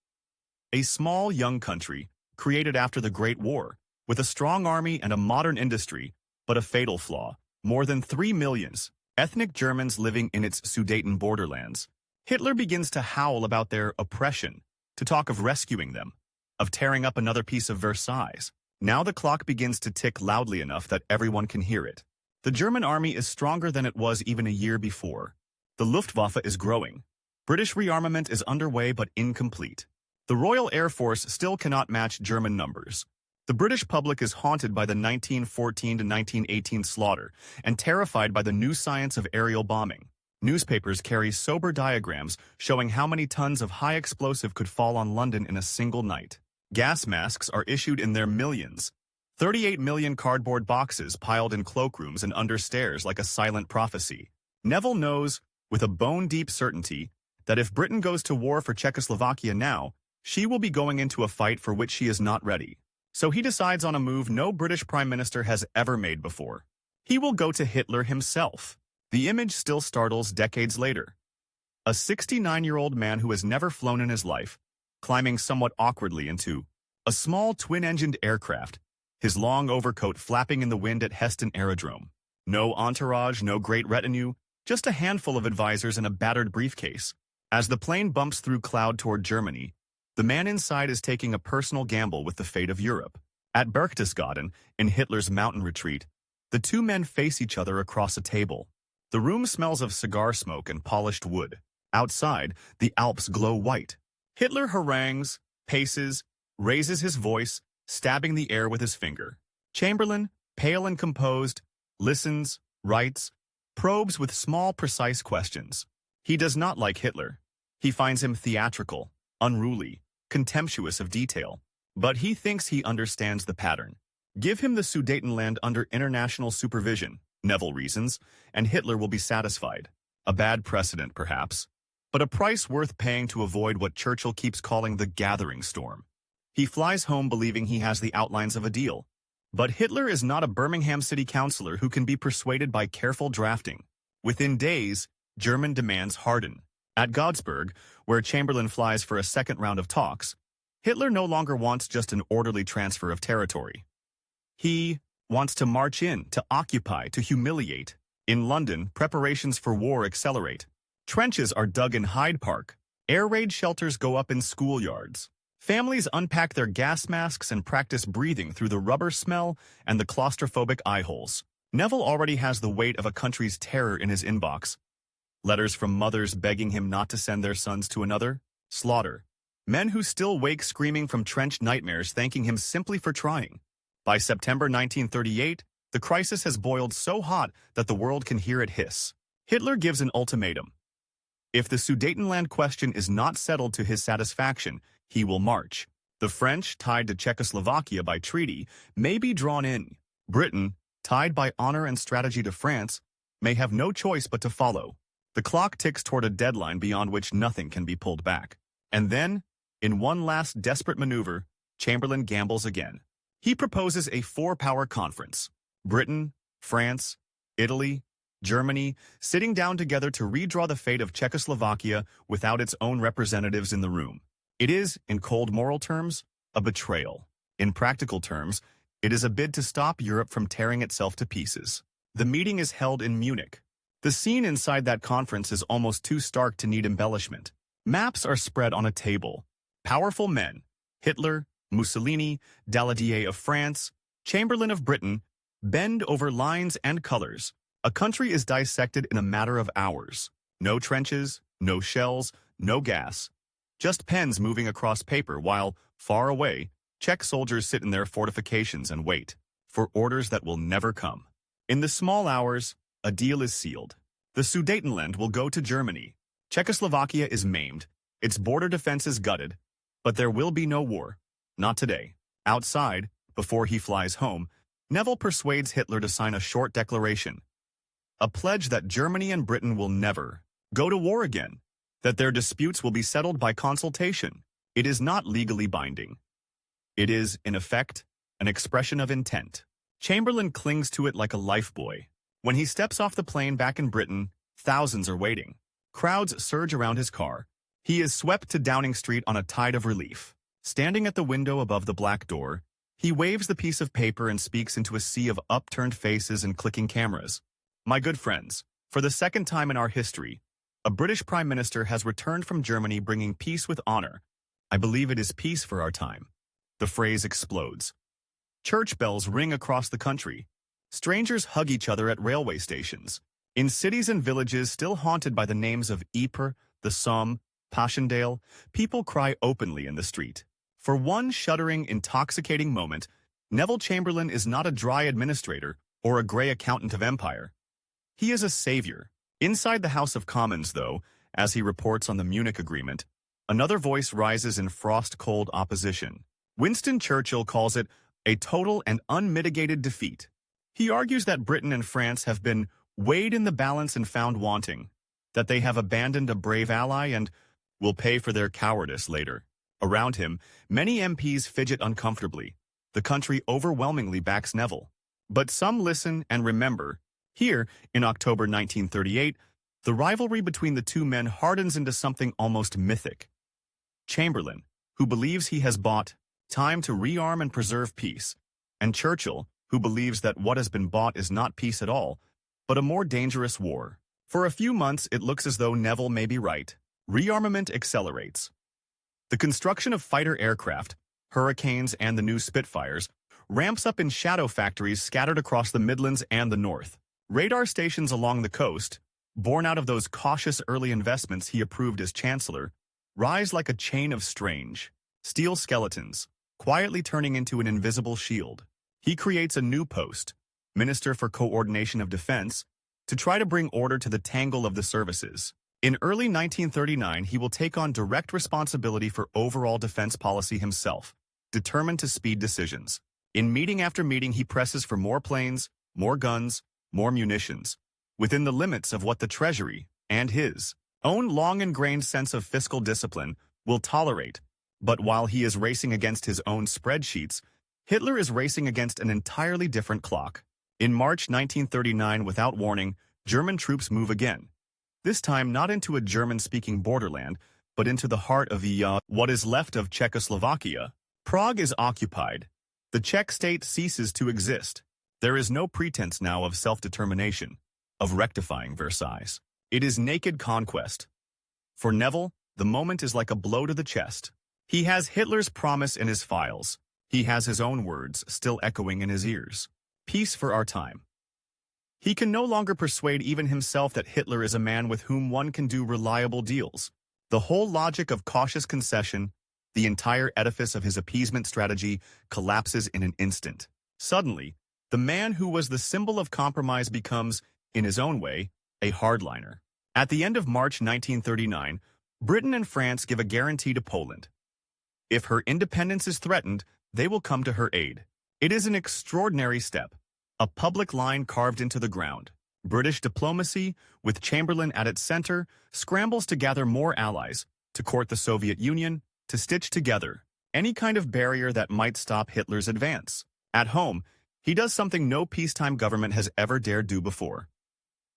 Speaker 1: A small, young country, created after the Great War, with a strong army and a modern industry, but a fatal flaw. More than 3 million ethnic Germans living in its Sudeten borderlands. Hitler begins to howl about their oppression, to talk of rescuing them, of tearing up another piece of Versailles. Now the clock begins to tick loudly enough that everyone can hear it. The German army is stronger than it was even a year before. The Luftwaffe is growing. British rearmament is underway but incomplete. The Royal Air Force still cannot match German numbers. The British public is haunted by the 1914 to 1918 slaughter and terrified by the new science of aerial bombing. Newspapers carry sober diagrams showing how many tons of high explosive could fall on London in a single night. Gas masks are issued in their millions. 38 million cardboard boxes piled in cloakrooms and under stairs like a silent prophecy. Neville knows, with a bone-deep certainty, that if Britain goes to war for Czechoslovakia now, she will be going into a fight for which she is not ready. So he decides on a move no British Prime Minister has ever made before. He will go to Hitler himself. The image still startles decades later. A 69-year-old man who has never flown in his life, climbing somewhat awkwardly into a small twin-engined aircraft, his long overcoat flapping in the wind at Heston Aerodrome. No entourage, no great retinue, just a handful of advisors and a battered briefcase. As the plane bumps through cloud toward Germany, the man inside is taking a personal gamble with the fate of Europe. At Berchtesgaden, in Hitler's mountain retreat, the two men face each other across a table. The room smells of cigar smoke and polished wood. Outside, the Alps glow white. Hitler harangues, paces, raises his voice, stabbing the air with his finger. Chamberlain, pale and composed, listens, writes, probes with small, precise questions. He does not like Hitler. He finds him theatrical, unruly, contemptuous of detail. But he thinks he understands the pattern. Give him the Sudetenland under international supervision, Neville reasons, and Hitler will be satisfied. A bad precedent, perhaps, but a price worth paying to avoid what Churchill keeps calling the gathering storm. He flies home believing he has the outlines of a deal. But Hitler is not a Birmingham city councillor who can be persuaded by careful drafting. Within days, German demands harden. At Godesberg, where Chamberlain flies for a second round of talks, Hitler no longer wants just an orderly transfer of territory. He wants to march in, to occupy, to humiliate. In London, preparations for war accelerate. Trenches are dug in Hyde Park. Air raid shelters go up in schoolyards. Families unpack their gas masks and practice breathing through the rubber smell and the claustrophobic eye holes. Neville already has the weight of a country's terror in his inbox. Letters from mothers begging him not to send their sons to another slaughter. Men who still wake screaming from trench nightmares thanking him simply for trying. By September 1938, the crisis has boiled so hot that the world can hear it hiss. Hitler gives an ultimatum. If the Sudetenland question is not settled to his satisfaction, he will march. The French, tied to Czechoslovakia by treaty, may be drawn in. Britain, tied by honor and strategy to France, may have no choice but to follow. The clock ticks toward a deadline beyond which nothing can be pulled back. And then, in one last desperate maneuver, Chamberlain gambles again. He proposes a four-power conference. Britain, France, Italy, Germany, sitting down together to redraw the fate of Czechoslovakia without its own representatives in the room. It is, in cold moral terms, a betrayal. In practical terms, it is a bid to stop Europe from tearing itself to pieces. The meeting is held in Munich. The scene inside that conference is almost too stark to need embellishment. Maps are spread on a table. Powerful men, Hitler, Mussolini, Daladier of France, Chamberlain of Britain, bend over lines and colors. A country is dissected in a matter of hours. No trenches, no shells, no gas. Just pens moving across paper while, far away, Czech soldiers sit in their fortifications and wait for orders that will never come. In the small hours, a deal is sealed. The Sudetenland will go to Germany. Czechoslovakia is maimed, its border defenses gutted, but there will be no war. Not today. Outside, before he flies home, Neville persuades Hitler to sign a short declaration. A pledge that Germany and Britain will never go to war again, that their disputes will be settled by consultation. It is not legally binding. It is, in effect, an expression of intent. Chamberlain clings to it like a lifebuoy. When he steps off the plane back in Britain, thousands are waiting. Crowds surge around his car. He is swept to Downing Street on a tide of relief. Standing at the window above the black door, he waves the piece of paper and speaks into a sea of upturned faces and clicking cameras. My good friends, for the second time in our history, a British Prime Minister has returned from Germany bringing peace with honor. I believe it is peace for our time. The phrase explodes. Church bells ring across the country. Strangers hug each other at railway stations. In cities and villages still haunted by the names of Ypres, the Somme, Passchendaele, people cry openly in the street. For one shuddering, intoxicating moment, Neville Chamberlain is not a dry administrator or a grey accountant of empire. He is a savior. Inside the House of Commons, though, as he reports on the Munich Agreement, another voice rises in frost-cold opposition. Winston Churchill calls it a total and unmitigated defeat. He argues that Britain and France have been weighed in the balance and found wanting, that they have abandoned a brave ally and will pay for their cowardice later. Around him, many MPs fidget uncomfortably. The country overwhelmingly backs Neville. But some listen and remember. Here, in October 1938, the rivalry between the two men hardens into something almost mythic. Chamberlain, who believes he has bought time to rearm and preserve peace, and Churchill, who believes that what has been bought is not peace at all, but a more dangerous war. For a few months, it looks as though Neville may be right. Rearmament accelerates. The construction of fighter aircraft, Hurricanes and the new Spitfires, ramps up in shadow factories scattered across the Midlands and the North. Radar stations along the coast, born out of those cautious early investments he approved as Chancellor, rise like a chain of strange, steel skeletons, quietly turning into an invisible shield. He creates a new post, Minister for Coordination of Defense, to try to bring order to the tangle of the services. In early 1939, he will take on direct responsibility for overall defense policy himself, determined to speed decisions. In meeting after meeting, he presses for more planes, more guns, more munitions, within the limits of what the Treasury, and his own long-ingrained sense of fiscal discipline, will tolerate. But while he is racing against his own spreadsheets, Hitler is racing against an entirely different clock. In March 1939, without warning, German troops move again. This time not into a German-speaking borderland, but into the heart of what is left of Czechoslovakia. Prague is occupied. The Czech state ceases to exist. There is no pretense now of self-determination, of rectifying Versailles. It is naked conquest. For Neville, the moment is like a blow to the chest. He has Hitler's promise in his files. He has his own words still echoing in his ears. Peace for our time. He can no longer persuade even himself that Hitler is a man with whom one can do reliable deals. The whole logic of cautious concession, the entire edifice of his appeasement strategy, collapses in an instant. Suddenly, the man who was the symbol of compromise becomes, in his own way, a hardliner. At the end of March 1939, Britain and France give a guarantee to Poland. If her independence is threatened, they will come to her aid. It is an extraordinary step, a public line carved into the ground. British diplomacy, with Chamberlain at its center, scrambles to gather more allies, to court the Soviet Union, to stitch together any kind of barrier that might stop Hitler's advance. At home, he does something no peacetime government has ever dared do before.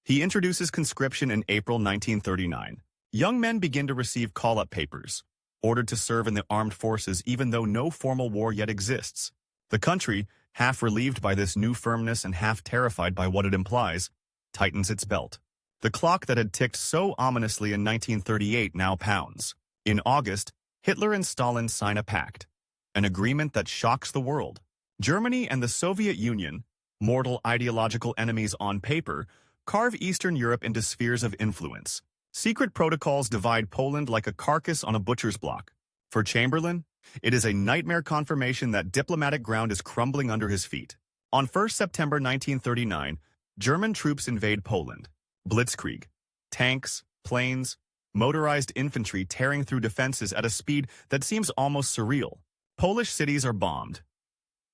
Speaker 1: He introduces conscription in April 1939. Young men begin to receive call-up papers, ordered to serve in the armed forces even though no formal war yet exists. The country, half relieved by this new firmness and half terrified by what it implies, tightens its belt. The clock that had ticked so ominously in 1938 now pounds. In August, Hitler and Stalin sign a pact, an agreement that shocks the world. Germany and the Soviet Union, mortal ideological enemies on paper, carve Eastern Europe into spheres of influence. Secret protocols divide Poland like a carcass on a butcher's block. For Chamberlain, it is a nightmare confirmation that diplomatic ground is crumbling under his feet. On 1 September 1939, German troops invade Poland. Blitzkrieg. Tanks, planes, motorized infantry tearing through defenses at a speed that seems almost surreal. Polish cities are bombed.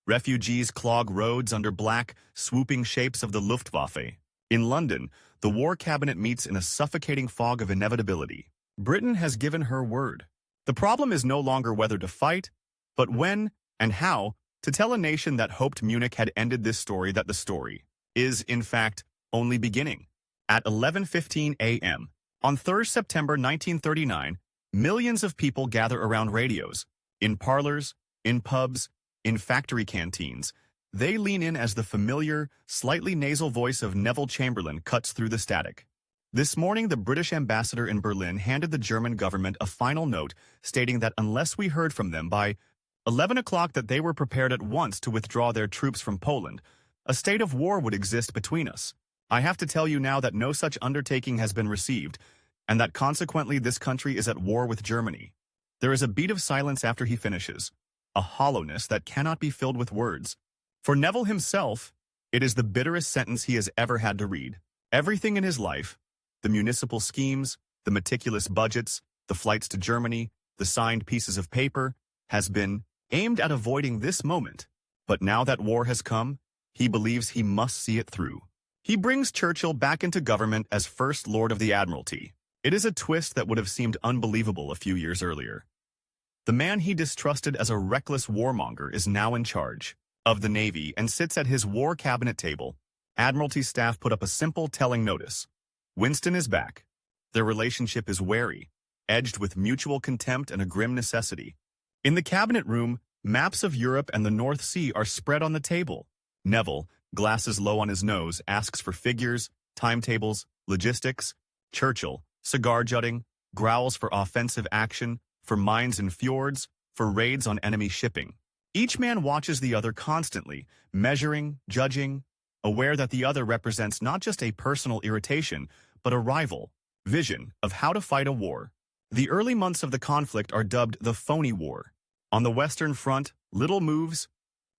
Speaker 1: Refugees clog roads under black, swooping shapes of the Luftwaffe. In London, the war cabinet meets in a suffocating fog of inevitability. Britain has given her word. The problem is no longer whether to fight, but when and how to tell a nation that hoped Munich had ended this story that the story is, in fact, only beginning. At 11:15 a.m., on 3rd September 1939, millions of people gather around radios, in parlors, in pubs, in factory canteens. They lean in as the familiar, slightly nasal voice of Neville Chamberlain cuts through the static. This morning, the British ambassador in Berlin handed the German government a final note stating that unless we heard from them by 11 o'clock that they were prepared at once to withdraw their troops from Poland, a state of war would exist between us. I have to tell you now that no such undertaking has been received, and that consequently this country is at war with Germany. There is a beat of silence after he finishes, a hollowness that cannot be filled with words. For Neville himself, it is the bitterest sentence he has ever had to read. Everything in his life, the municipal schemes, the meticulous budgets, the flights to Germany, the signed pieces of paper, has been aimed at avoiding this moment. But now that war has come, he believes he must see it through. He brings Churchill back into government as First Lord of the Admiralty. It is a twist that would have seemed unbelievable a few years earlier. The man he distrusted as a reckless warmonger is now in charge of the Navy and sits at his war cabinet table. Admiralty staff put up a simple telling notice. Winston is back. Their relationship is wary, edged with mutual contempt and a grim necessity. In the cabinet room, maps of Europe and the North Sea are spread on the table. Neville, glasses low on his nose, asks for figures, timetables, logistics. Churchill, cigar jutting, growls for offensive action, for mines and fjords, for raids on enemy shipping. Each man watches the other constantly, measuring, judging, aware that the other represents not just a personal irritation, but a rival vision of how to fight a war. The early months of the conflict are dubbed the phony war. On the Western Front, little moves.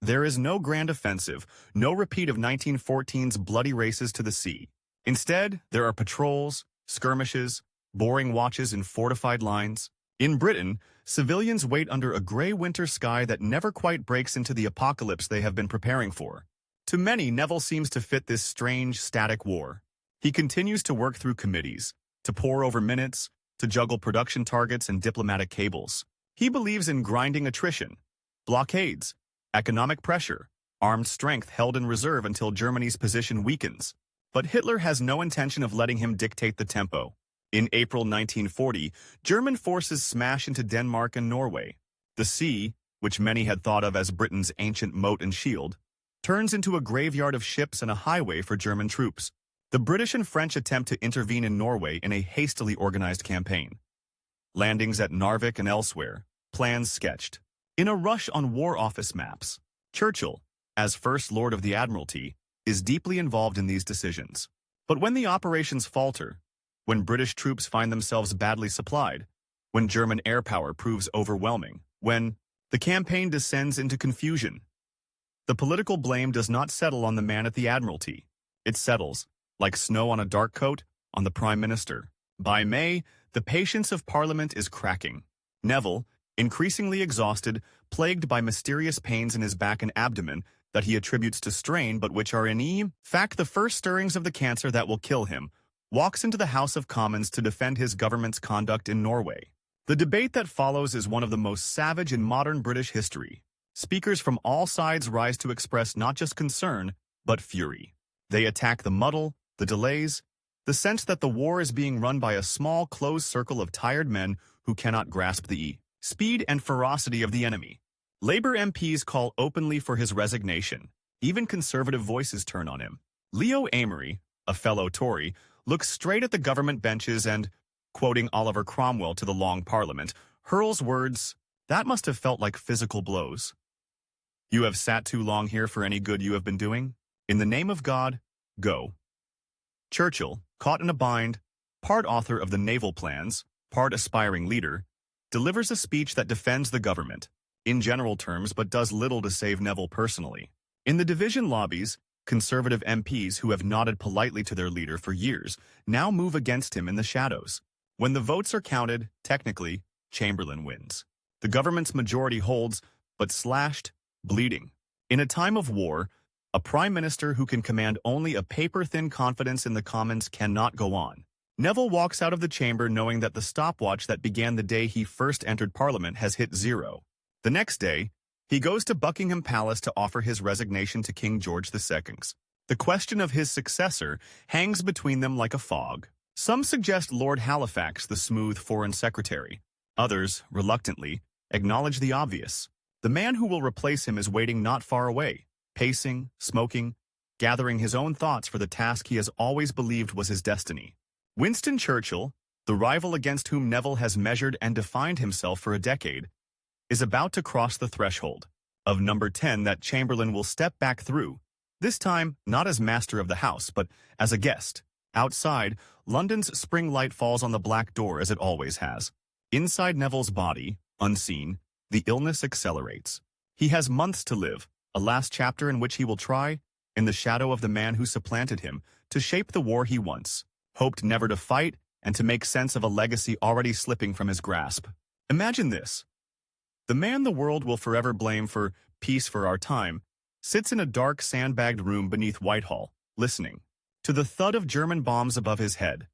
Speaker 1: There is no grand offensive, no repeat of 1914's bloody races to the sea. Instead, there are patrols, skirmishes, boring watches in fortified lines. In Britain, civilians wait under a gray winter sky that never quite breaks into the apocalypse they have been preparing for. To many, Neville seems to fit this strange, static war. He continues to work through committees, to pore over minutes, to juggle production targets and diplomatic cables. He believes in grinding attrition, blockades, economic pressure, armed strength held in reserve until Germany's position weakens. But Hitler has no intention of letting him dictate the tempo. In April 1940, German forces smash into Denmark and Norway. The sea, which many had thought of as Britain's ancient moat and shield, turns into a graveyard of ships and a highway for German troops. The British and French attempt to intervene in Norway in a hastily organized campaign. Landings at Narvik and elsewhere, plans sketched. In a rush on War Office maps, Churchill, as First Lord of the Admiralty, is deeply involved in these decisions. But when the operations falter, when British troops find themselves badly supplied, when German air power proves overwhelming, when the campaign descends into confusion, the political blame does not settle on the man at the Admiralty. It settles, like snow on a dark coat, on the Prime Minister. By May, the patience of Parliament is cracking. Neville, increasingly exhausted, plagued by mysterious pains in his back and abdomen that he attributes to strain but which are in fact the first stirrings of the cancer that will kill him, walks into the House of Commons to defend his government's conduct in Norway. The debate that follows is one of the most savage in modern British history. Speakers from all sides rise to express not just concern, but fury. They attack the muddle, the delays, the sense that the war is being run by a small, closed circle of tired men who cannot grasp the speed and ferocity of the enemy. Labour MPs call openly for his resignation. Even conservative voices turn on him. Leo Amery, a fellow Tory, looks straight at the government benches and, quoting Oliver Cromwell to the Long Parliament, hurls words that must have felt like physical blows. "You have sat too long here for any good you have been doing. In the name of God, go." Churchill, caught in a bind, part author of the naval plans, part aspiring leader, delivers a speech that defends the government, in general terms, but does little to save Neville personally. In the division lobbies, conservative MPs who have nodded politely to their leader for years now move against him in the shadows. When the votes are counted, technically, Chamberlain wins. The government's majority holds, but slashed, bleeding. In a time of war, a prime minister who can command only a paper-thin confidence in the Commons cannot go on. Neville walks out of the chamber knowing that the stopwatch that began the day he first entered Parliament has hit zero. The next day, he goes to Buckingham Palace to offer his resignation to King George II. The question of his successor hangs between them like a fog. Some suggest Lord Halifax, the smooth foreign secretary. Others, reluctantly, acknowledge the obvious. The man who will replace him is waiting not far away, pacing, smoking, gathering his own thoughts for the task he has always believed was his destiny. Winston Churchill, the rival against whom Neville has measured and defined himself for a decade, is about to cross the threshold of number 10 that Chamberlain will step back through, this time not as master of the house, but as a guest. Outside, London's spring light falls on the black door as it always has. Inside Neville's body, unseen, the illness accelerates. He has months to live, a last chapter in which he will try, in the shadow of the man who supplanted him, to shape the war he once hoped never to fight and to make sense of a legacy already slipping from his grasp. Imagine this. The man the world will forever blame for peace for our time sits in a dark sandbagged room beneath Whitehall, listening to the thud of German bombs above his head,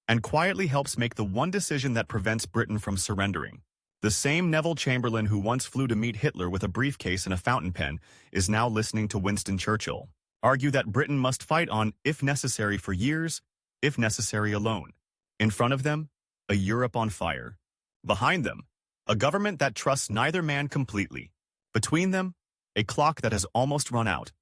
Speaker 1: and quietly helps make the one decision that prevents Britain from surrendering. The same Neville Chamberlain who once flew to meet Hitler with a briefcase and a fountain pen is now listening to Winston Churchill argue that Britain must fight on, if necessary for years, if necessary alone. In front of them, a Europe on fire. Behind them, a government that trusts neither man completely. Between them, a clock that has almost run out.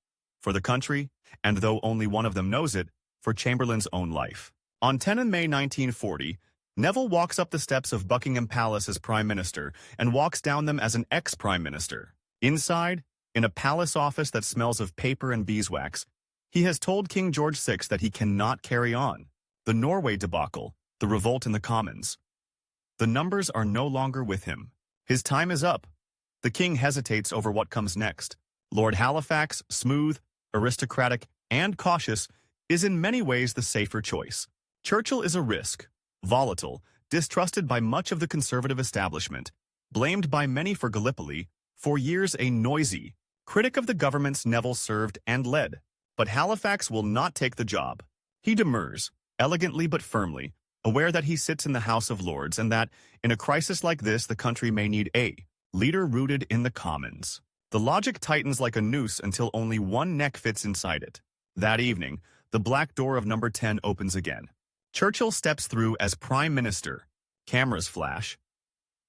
Speaker 1: For the country, and though only one of them knows it, for Chamberlain's own life. On 10 May 1940, Neville walks up the steps of Buckingham Palace as Prime Minister and walks down them as an ex-Prime Minister. Inside, in a palace office that smells of paper and beeswax, he has told King George VI that he cannot carry on. The Norway debacle, the revolt in the Commons. The numbers are no longer with him. His time is up. The king hesitates over what comes next. Lord Halifax, smooth, aristocratic, and cautious, is in many ways the safer choice. Churchill is a risk, volatile, distrusted by much of the conservative establishment, blamed by many for Gallipoli, for years a noisy critic of the governments Neville served and led. But Halifax will not take the job. He demurs, elegantly but firmly, aware that he sits in the House of Lords and that, in a crisis like this, the country may need a leader rooted in the Commons. The logic tightens like a noose until only one neck fits inside it. That evening, the black door of number 10 opens again. Churchill steps through as Prime Minister. Cameras flash.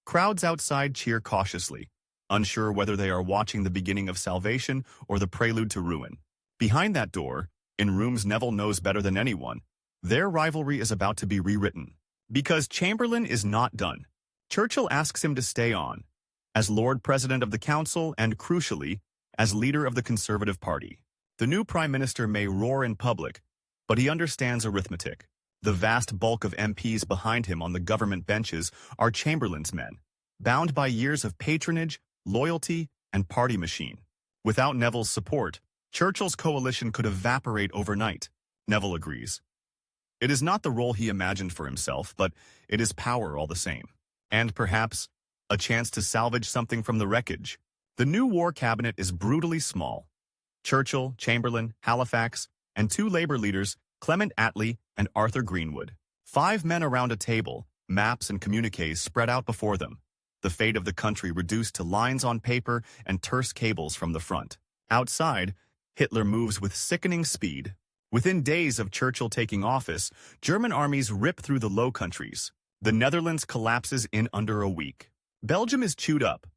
Speaker 1: Crowds outside cheer cautiously, unsure whether they are watching the beginning of salvation or the prelude to ruin. Behind that door, in rooms Neville knows better than anyone, their rivalry is about to be rewritten. Because Chamberlain is not done, Churchill asks him to stay on, as Lord President of the Council and, crucially, as leader of the Conservative Party. The new Prime Minister may roar in public, but he understands arithmetic. The vast bulk of MPs behind him on the government benches are Chamberlain's men, bound by years of patronage, loyalty, and party machine. Without Neville's support, Churchill's coalition could evaporate overnight. Neville agrees. It is not the role he imagined for himself, but it is power all the same. And perhaps, a chance to salvage something from the wreckage. The new war cabinet is brutally small. Churchill, Chamberlain, Halifax, and two Labour leaders, Clement Attlee and Arthur Greenwood. 5 men around a table, maps and communiques spread out before them. The fate of the country reduced to lines on paper and terse cables from the front. Outside, Hitler moves with sickening speed. Within days of Churchill taking office, German armies rip through the Low Countries. The Netherlands collapses in under a week. Belgium is chewed up.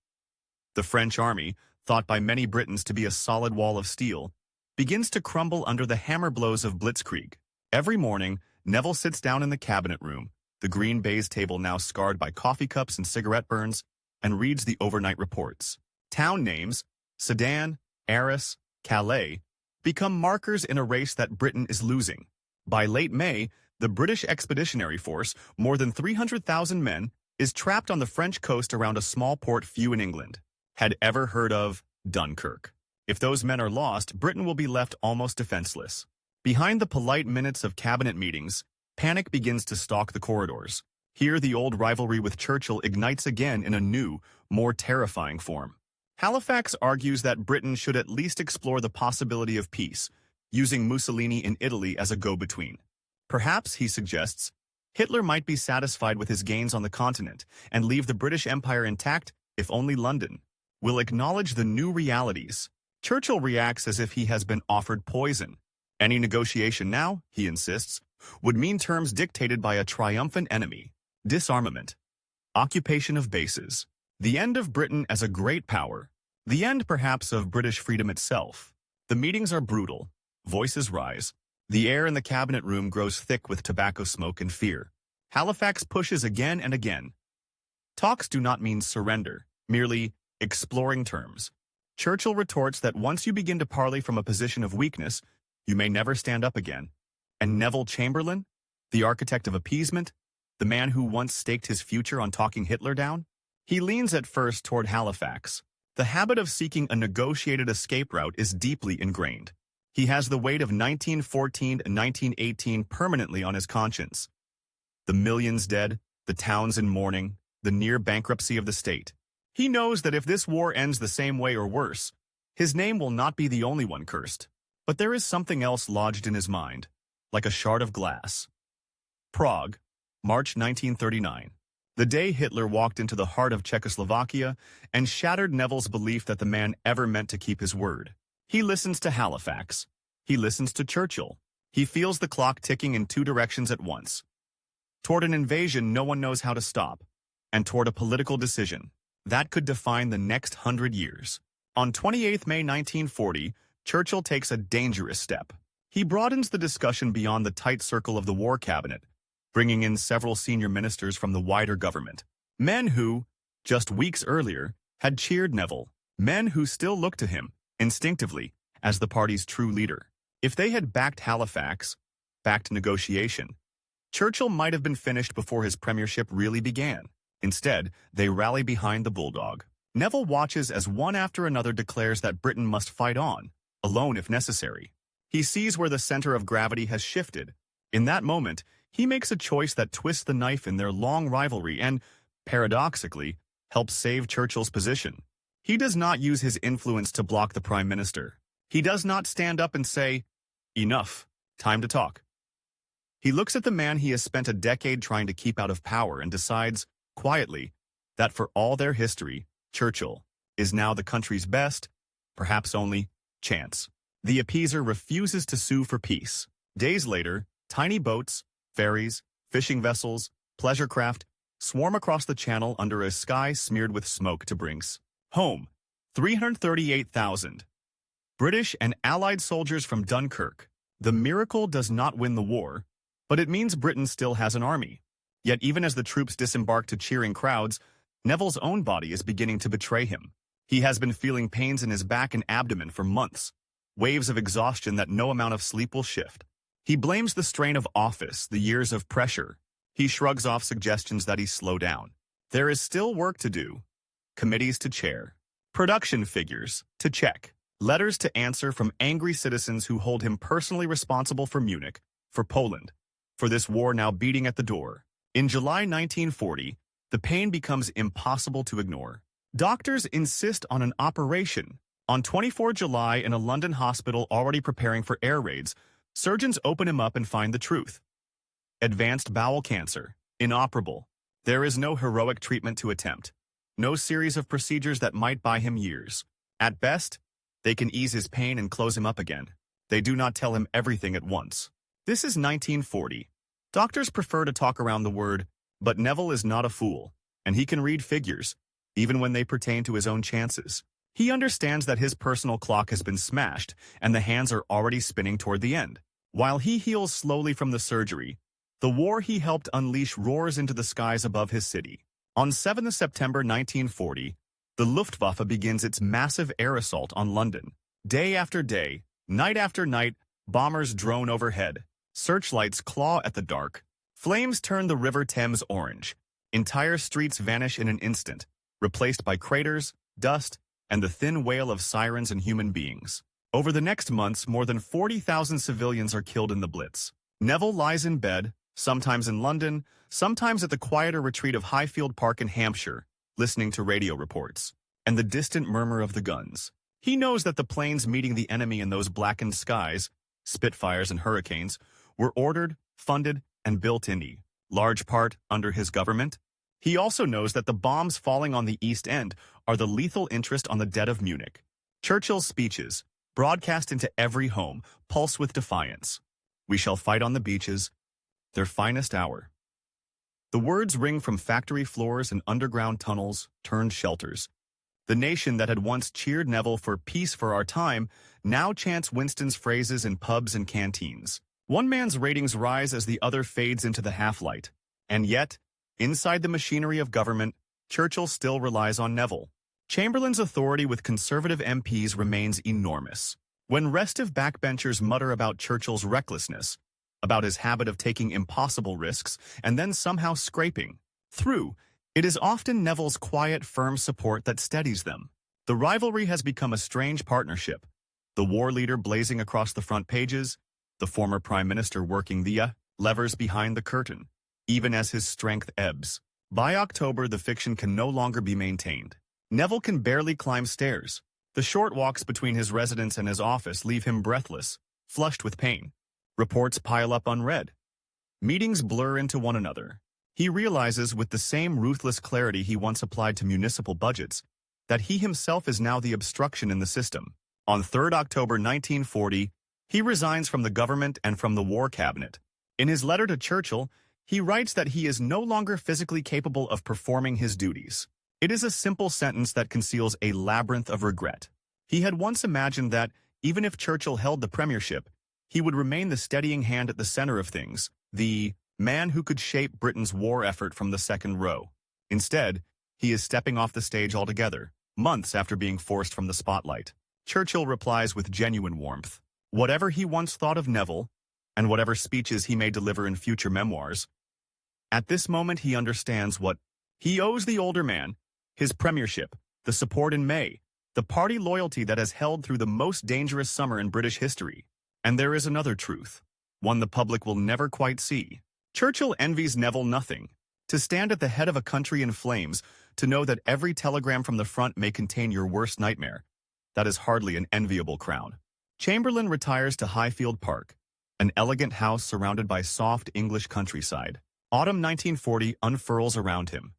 Speaker 1: The French army, thought by many Britons to be a solid wall of steel, begins to crumble under the hammer blows of blitzkrieg. Every morning, Neville sits down in the cabinet room, the green baize table now scarred by coffee cups and cigarette burns, and reads the overnight reports. Town names, Sedan, Arras, Calais, become markers in a race that Britain is losing. By late May, the British Expeditionary Force, more than 300,000 men, is trapped on the French coast around a small port few in England had ever heard of: Dunkirk. If those men are lost, Britain will be left almost defenseless. Behind the polite minutes of cabinet meetings, panic begins to stalk the corridors. Here the old rivalry with Churchill ignites again in a new, more terrifying form. Halifax argues that Britain should at least explore the possibility of peace, using Mussolini in Italy as a go-between. Perhaps, he suggests, Hitler might be satisfied with his gains on the continent and leave the British Empire intact if only London will acknowledge the new realities. Churchill reacts as if he has been offered poison. Any negotiation now, he insists, would mean terms dictated by a triumphant enemy: disarmament, occupation of bases, the end of Britain as a great power, the end perhaps of British freedom itself. The meetings are brutal. Voices rise. The air in the cabinet room grows thick with tobacco smoke and fear. Halifax pushes again and again. Talks do not mean surrender, merely exploring terms. Churchill retorts that once you begin to parley from a position of weakness, you may never stand up again. And Neville Chamberlain, the architect of appeasement, the man who once staked his future on talking Hitler down? He leans at first toward Halifax. The habit of seeking a negotiated escape route is deeply ingrained. He has the weight of 1914 and 1918 permanently on his conscience. The millions dead, the towns in mourning, the near bankruptcy of the state. He knows that if this war ends the same way or worse, his name will not be the only one cursed. But there is something else lodged in his mind, like a shard of glass. Prague, March 1939. The day Hitler walked into the heart of Czechoslovakia and shattered Neville's belief that the man ever meant to keep his word. He listens to Halifax. He listens to Churchill. He feels the clock ticking in two directions at once. Toward an invasion no one knows how to stop, and toward a political decision that could define the next 100 years. On 28 May 1940, Churchill takes a dangerous step. He broadens the discussion beyond the tight circle of the war cabinet, bringing in several senior ministers from the wider government. Men who, just weeks earlier, had cheered Neville. Men who still looked to him, instinctively, as the party's true leader. If they had backed Halifax, backed negotiation, Churchill might have been finished before his premiership really began. Instead, they rally behind the bulldog. Neville watches as one after another declares that Britain must fight on, alone if necessary. He sees where the center of gravity has shifted. In that moment, he makes a choice that twists the knife in their long rivalry and, paradoxically, helps save Churchill's position. He does not use his influence to block the Prime Minister. He does not stand up and say, "Enough, time to talk." He looks at the man he has spent a decade trying to keep out of power and decides, quietly, that for all their history, Churchill is now the country's best, perhaps only, chance. The appeaser refuses to sue for peace. Days later, tiny boats, ferries, fishing vessels, pleasure craft swarm across the channel under a sky smeared with smoke to Brink's home. 338,000. British and Allied soldiers from Dunkirk. The miracle does not win the war, but it means Britain still has an army. Yet even as the troops disembark to cheering crowds, Neville's own body is beginning to betray him. He has been feeling pains in his back and abdomen for months, waves of exhaustion that no amount of sleep will shift. He blames the strain of office, the years of pressure. He shrugs off suggestions that he slow down. There is still work to do. Committees to chair. Production figures to check. Letters to answer from angry citizens who hold him personally responsible for Munich, for Poland, for this war now beating at the door. In July 1940, the pain becomes impossible to ignore. Doctors insist on an operation. On 24 July, in a London hospital already preparing for air raids, surgeons open him up and find the truth. Advanced bowel cancer. Inoperable. There is no heroic treatment to attempt. No series of procedures that might buy him years. At best, they can ease his pain and close him up again. They do not tell him everything at once. This is 1940. Doctors prefer to talk around the word, but Neville is not a fool, and he can read figures, even when they pertain to his own chances. He understands that his personal clock has been smashed, and the hands are already spinning toward the end. While he heals slowly from the surgery, the war he helped unleash roars into the skies above his city. On 7 September 1940, the Luftwaffe begins its massive air assault on London. Day after day, night after night, bombers drone overhead. Searchlights claw at the dark. Flames turn the River Thames orange. Entire streets vanish in an instant, replaced by craters, dust, and the thin wail of sirens and human beings. Over the next months, more than 40,000 civilians are killed in the Blitz. Neville lies in bed, sometimes in London, sometimes at the quieter retreat of Highfield Park in Hampshire, listening to radio reports and the distant murmur of the guns. He knows that the planes meeting the enemy in those blackened skies, Spitfires and Hurricanes, were ordered, funded, and built in large part under his government. He also knows that the bombs falling on the East End are the lethal interest on the dead of Munich. Churchill's speeches, broadcast into every home, pulse with defiance. "We shall fight on the beaches, their finest hour." The words ring from factory floors and underground tunnels, turned shelters. The nation that had once cheered Neville for peace for our time now chants Winston's phrases in pubs and canteens. One man's ratings rise as the other fades into the half-light. And yet, inside the machinery of government, Churchill still relies on Neville. Chamberlain's authority with Conservative MPs remains enormous. When restive backbenchers mutter about Churchill's recklessness, about his habit of taking impossible risks and then somehow scraping through, it is often Neville's quiet, firm support that steadies them. The rivalry has become a strange partnership, the war leader blazing across the front pages, the former prime minister working the levers behind the curtain, even as his strength ebbs. By October, the fiction can no longer be maintained. Neville can barely climb stairs. The short walks between his residence and his office leave him breathless, flushed with pain. Reports pile up unread. Meetings blur into one another. He realizes with the same ruthless clarity he once applied to municipal budgets that he himself is now the obstruction in the system. On 3rd October 1940, he resigns from the government and from the War Cabinet. In his letter to Churchill, he writes that he is no longer physically capable of performing his duties. It is a simple sentence that conceals a labyrinth of regret. He had once imagined that, even if Churchill held the premiership, he would remain the steadying hand at the center of things, the man who could shape Britain's war effort from the second row. Instead, he is stepping off the stage altogether, months after being forced from the spotlight. Churchill replies with genuine warmth. Whatever he once thought of Neville, and whatever speeches he may deliver in future memoirs, at this moment he understands what he owes the older man: his premiership, the support in May, the party loyalty that has held through the most dangerous summer in British history. And there is another truth, one the public will never quite see. Churchill envies Neville nothing. To stand at the head of a country in flames, to know that every telegram from the front may contain your worst nightmare, that is hardly an enviable crown. Chamberlain retires to Highfield Park, an elegant house surrounded by soft English countryside. Autumn 1940 unfurls around him.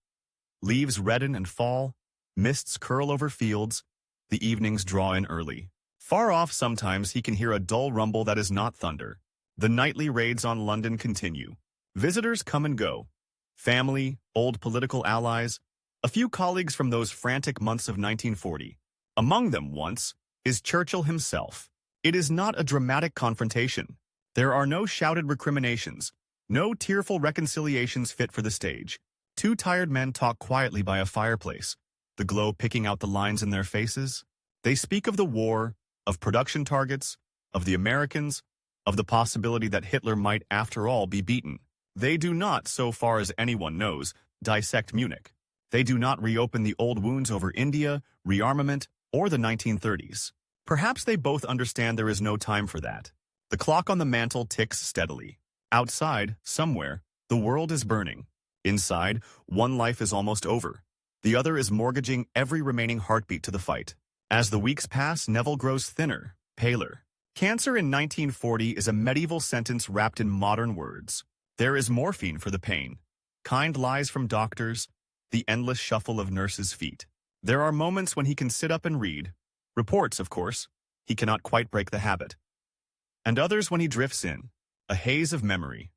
Speaker 1: Leaves redden and fall, mists curl over fields, the evenings draw in early. Far off sometimes he can hear a dull rumble that is not thunder. The nightly raids on London continue. Visitors come and go. Family, old political allies, a few colleagues from those frantic months of 1940. Among them, once, is Churchill himself. It is not a dramatic confrontation. There are no shouted recriminations, no tearful reconciliations fit for the stage. Two tired men talk quietly by a fireplace, the glow picking out the lines in their faces. They speak of the war, of production targets, of the Americans, of the possibility that Hitler might after all be beaten. They do not, so far as anyone knows, dissect Munich. They do not reopen the old wounds over India, rearmament, or the 1930s. Perhaps they both understand there is no time for that. The clock on the mantel ticks steadily. Outside, somewhere, the world is burning. Inside, one life is almost over. The other is mortgaging every remaining heartbeat to the fight. As the weeks pass, Neville grows thinner, paler. Cancer in 1940 is a medieval sentence wrapped in modern words. There is morphine for the pain, kind lies from doctors, the endless shuffle of nurses' feet. There are moments when he can sit up and read. Reports, of course. He cannot quite break the habit. And others when he drifts in, a haze of memory.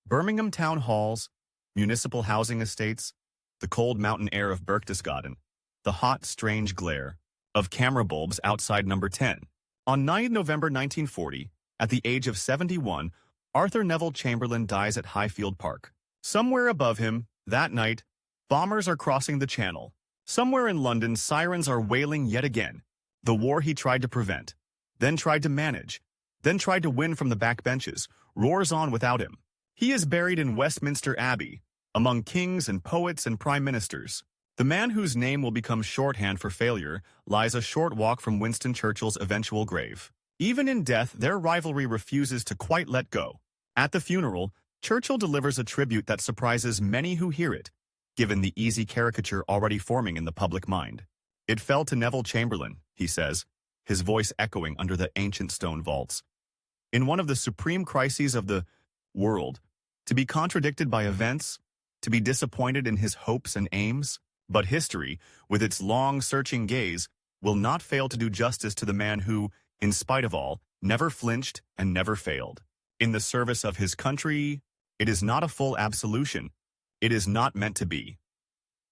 Speaker 1: Birmingham town halls, municipal housing estates, the cold mountain air of Berchtesgaden, the hot, strange glare of camera bulbs outside number 10. On 9 November 1940, at the age of 71, Arthur Neville Chamberlain dies at Highfield Park. Somewhere above him, that night, bombers are crossing the Channel. Somewhere in London, sirens are wailing yet again. The war he tried to prevent, then tried to manage, then tried to win from the backbenches, roars on without him. He is buried in Westminster Abbey, among kings and poets and prime ministers. The man whose name will become shorthand for failure lies a short walk from Winston Churchill's eventual grave. Even in death, their rivalry refuses to quite let go. At the funeral, Churchill delivers a tribute that surprises many who hear it, given the easy caricature already forming in the public mind. It fell to Neville Chamberlain, he says, his voice echoing under the ancient stone vaults. In one of the supreme crises of the world, to be contradicted by events, to be disappointed in his hopes and aims. But history, with its long, searching gaze, will not fail to do justice to the man who, in spite of all, never flinched and never failed. In the service of his country, it is not a full absolution. It is not meant to be.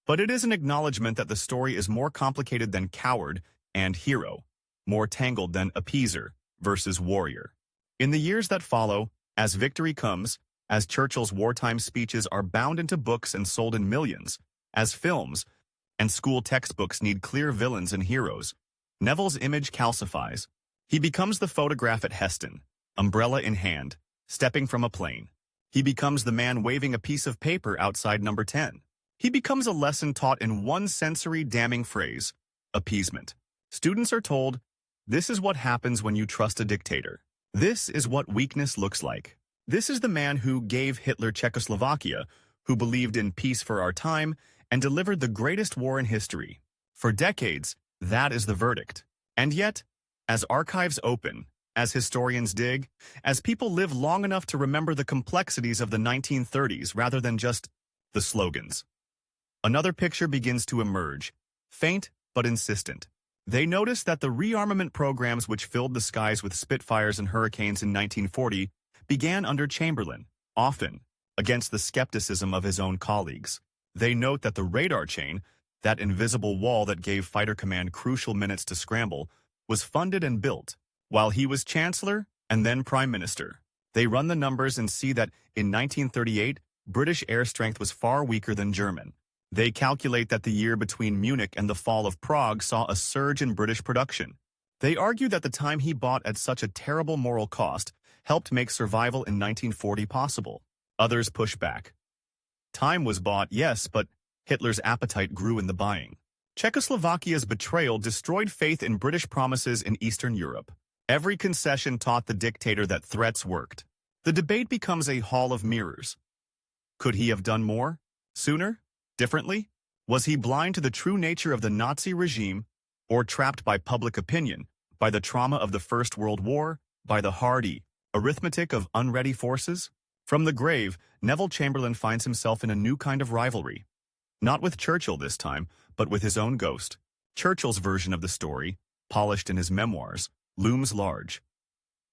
Speaker 1: But it is an acknowledgement that the story is more complicated than coward and hero, more tangled than appeaser versus warrior. In the years that follow, as victory comes, as Churchill's wartime speeches are bound into books and sold in millions, as films and school textbooks need clear villains and heroes, Neville's image calcifies. He becomes the photograph at Heston, umbrella in hand, stepping from a plane. He becomes the man waving a piece of paper outside number 10. He becomes a lesson taught in one sensory damning phrase, appeasement. Students are told, this is what happens when you trust a dictator. This is what weakness looks like. This is the man who gave Hitler Czechoslovakia, who believed in peace for our time, and delivered the greatest war in history. For decades, that is the verdict. And yet, as archives open, as historians dig, as people live long enough to remember the complexities of the 1930s rather than just the slogans, another picture begins to emerge, faint but insistent. They notice that the rearmament programs which filled the skies with Spitfires and Hurricanes in 1940 began under Chamberlain, often against the skepticism of his own colleagues. They note that the radar chain, that invisible wall that gave Fighter Command crucial minutes to scramble, was funded and built while he was Chancellor and then Prime Minister. They run the numbers and see that in 1938, British air strength was far weaker than German. They calculate that the year between Munich and the fall of Prague saw a surge in British production. They argue that the time he bought at such a terrible moral cost helped make survival in 1940 possible. Others push back. Time was bought, yes, but Hitler's appetite grew in the buying. Czechoslovakia's betrayal destroyed faith in British promises in Eastern Europe. Every concession taught the dictator that threats worked. The debate becomes a hall of mirrors. Could he have done more? Sooner? Differently? Was he blind to the true nature of the Nazi regime, or trapped by public opinion, by the trauma of the First World War, by the hardy arithmetic of unready forces? From the grave, Neville Chamberlain finds himself in a new kind of rivalry. Not with Churchill this time, but with his own ghost. Churchill's version of the story, polished in his memoirs, looms large.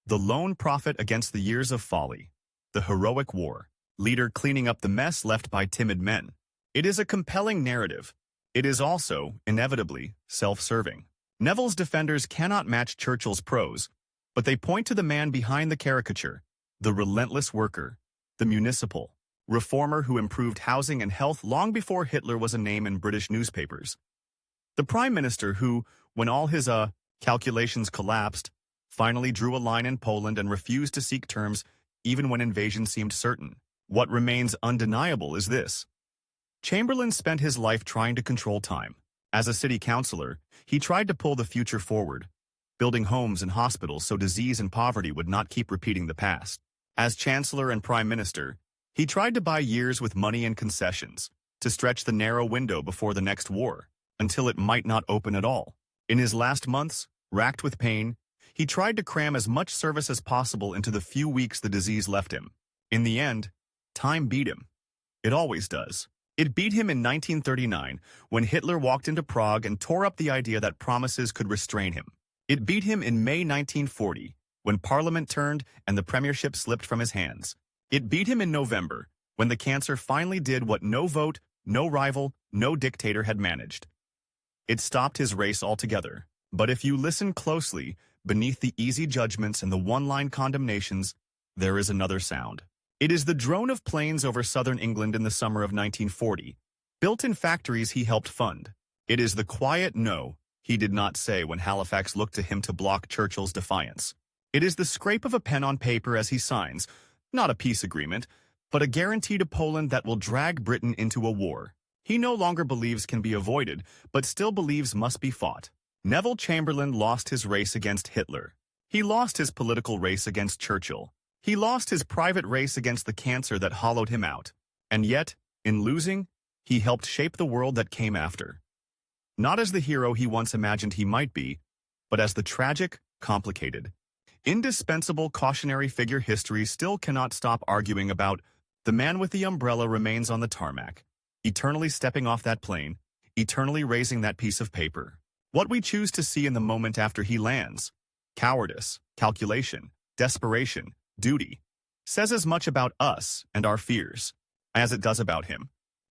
Speaker 1: The lone prophet against the years of folly. The heroic war. Leader cleaning up the mess left by timid men. It is a compelling narrative. It is also, inevitably, self-serving. Neville's defenders cannot match Churchill's prose, but they point to the man behind the caricature, the relentless worker, the municipal reformer who improved housing and health long before Hitler was a name in British newspapers. The Prime Minister who, when all his calculations collapsed, finally drew a line in Poland and refused to seek terms even when invasion seemed certain. What remains undeniable is this. Chamberlain spent his life trying to control time. As a city councillor, he tried to pull the future forward, building homes and hospitals so disease and poverty would not keep repeating the past. As Chancellor and Prime Minister, he tried to buy years with money and concessions, to stretch the narrow window before the next war, until it might not open at all. In his last months, racked with pain, he tried to cram as much service as possible into the few weeks the disease left him. In the end, time beat him. It always does. It beat him in 1939, when Hitler walked into Prague and tore up the idea that promises could restrain him. It beat him in May 1940, when Parliament turned and the premiership slipped from his hands. It beat him in November, when the cancer finally did what no vote, no rival, no dictator had managed. It stopped his race altogether. But if you listen closely, beneath the easy judgments and the one-line condemnations, there is another sound. It is the drone of planes over southern England in the summer of 1940, built in factories he helped fund. It is the quiet no he did not say when Halifax looked to him to block Churchill's defiance. It is the scrape of a pen on paper as he signs, not a peace agreement, but a guarantee to Poland that will drag Britain into a war he no longer believes can be avoided, but still believes must be fought. Neville Chamberlain lost his race against Hitler. He lost his political race against Churchill. He lost his private race against the cancer that hollowed him out. And yet, in losing, he helped shape the world that came after. Not as the hero he once imagined he might be, but as the tragic, complicated, indispensable cautionary figure history still cannot stop arguing about. The man with the umbrella remains on the tarmac, eternally stepping off that plane, eternally raising that piece of paper. What we choose to see in the moment after he lands, cowardice, calculation, desperation, duty, says as much about us and our fears as it does about him.